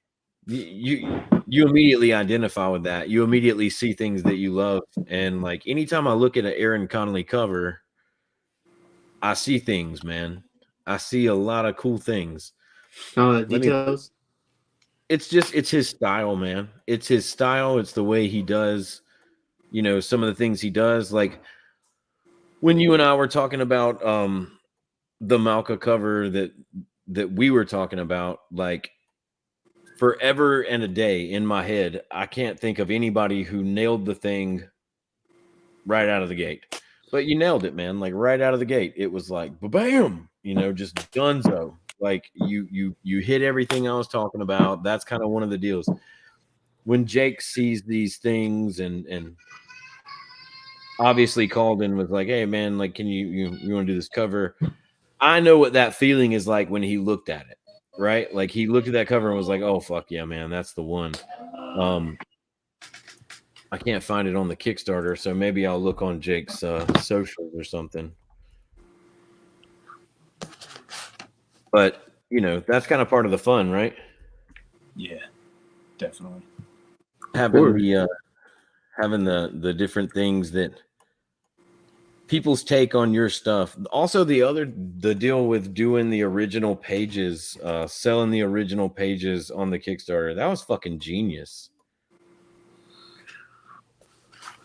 you immediately identify with that. You immediately see things that you love. And like anytime I look at an Aaron Conley cover, I see things, man. I see a lot of cool things. Oh, the details. It's his style, man. It's his style. It's the way he does, some of the things he does. Like when you and I were talking about the Mauka cover that we were talking about, like forever and a day in my head, I can't think of anybody who nailed the thing right out of the gate. But you nailed it, man. Like right out of the gate, it was like bam, just donezo. Like you hit everything I was talking about. That's kind of one of the deals. When Jake sees these things and obviously called and was like, "Hey, man, like, can you want to do this cover?" I know what that feeling is like when he looked at it, right? Like he looked at that cover and was like, "Oh fuck yeah, man, that's the one." I can't find it on the Kickstarter, so maybe I'll look on Jake's socials or something. But that's kind of part of the fun, right? Yeah, definitely. Having the different things that people's take on your stuff. Also, the deal with doing the original pages, selling the original pages on the Kickstarter, that was fucking genius.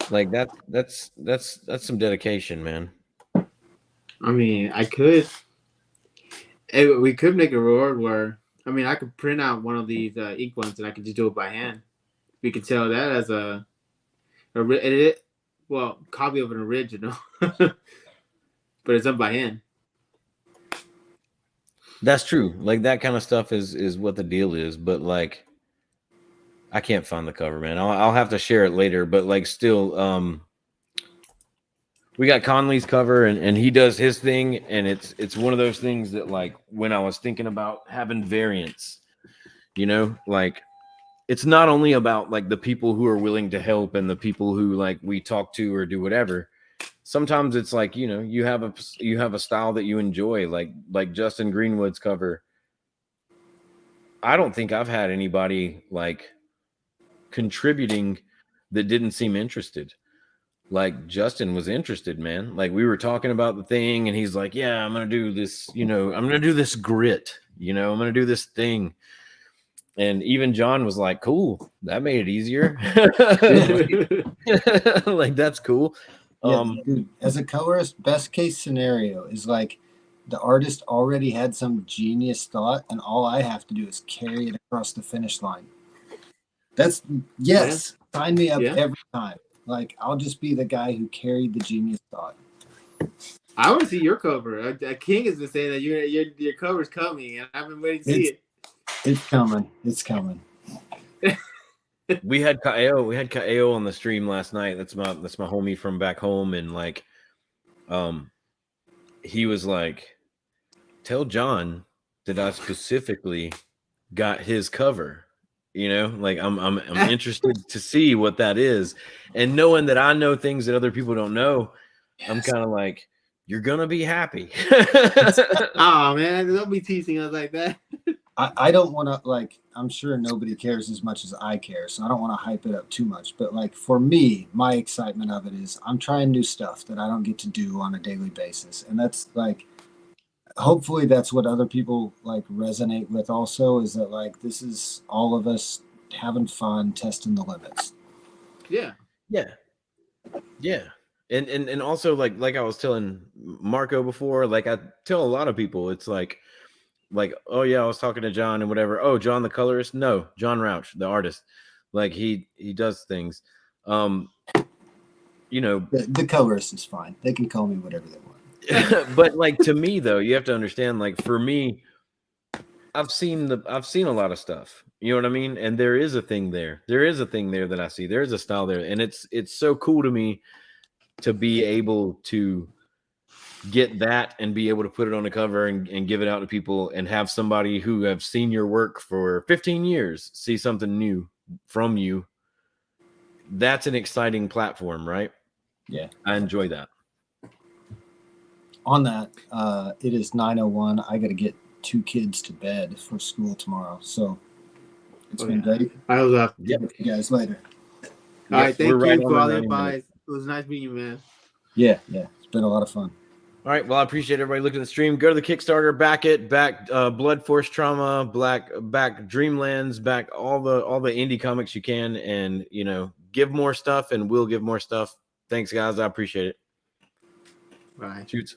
Like that's some dedication, man. I mean, we could make a reward where, I mean, I could print out one of these ink ones and I could just do it by hand. We could sell that as copy of an original, but it's done by hand. That's true. Like that kind of stuff is what the deal is. But like, I can't find the cover, man. I'll have to share it later. But like, still, we got Conley's cover, and he does his thing, and it's one of those things that like when I was thinking about having variants, like it's not only about like the people who are willing to help and the people who like we talk to or do whatever. Sometimes it's like, you have a style that you enjoy, like Justin Greenwood's cover. I don't think I've had anybody like contributing that didn't seem interested. Like Justin was interested, man. Like we were talking about the thing and he's like, yeah, I'm going to do this, I'm going to do this grit, I'm going to do this thing. And even John was like, cool, that made it easier. like that's cool. Yeah, dude, as a colorist, best case scenario is like the artist already had some genius thought and all I have to do is carry it across the finish line. That's sign me up every time. Like I'll just be the guy who carried the genius thought. I want to see your cover. King has been saying that your cover's coming, and I've been waiting to see it. It's coming. It's coming. We had Kaeo on the stream last night. That's my homie from back home, and like, he was like, "Tell John that I specifically got his cover." Like I'm interested to see what that is, and knowing that I know things that other people don't know, I'm kind of like, you're gonna be happy. Oh man, don't be teasing us like that. I don't want to, like, I'm sure nobody cares as much as I care, so I don't want to hype it up too much. But like for me, my excitement of it is I'm trying new stuff that I don't get to do on a daily basis, and that's like, hopefully that's what other people like resonate with. Also, is that like this is all of us having fun, testing the limits. Yeah. And also like I was telling Marco before, like I tell a lot of people, it's like, oh yeah, I was talking to John and whatever. Oh, John the colorist? No, John Rauch, the artist. Like he does things. You know, The colorist is fine. They can call me whatever they want. but like to me though, you have to understand, like for me, I've seen a lot of stuff. You know what I mean? And there is a thing there. There is a thing there that I see. There is a style there. And it's so cool to me to be able to get that and be able to put it on the cover and give it out to people and have somebody who have seen your work for 15 years see something new from you. That's an exciting platform, right? Yeah. I enjoy that. On that, it is 9:01. I got to get 2 kids to bed for school tomorrow. So it's been great. I was up. Yeah. See you guys later. All right, thank we're right you on for all the the 90 advice. minutes. It was nice meeting you, man. Yeah. It's been a lot of fun. All right. Well, I appreciate everybody looking at the stream. Go to the Kickstarter, back Blood Force Trauma, back Dreamlands, back all the indie comics you can, and you know, give more stuff, and we'll give more stuff. Thanks, guys. I appreciate it. Bye. Shoots.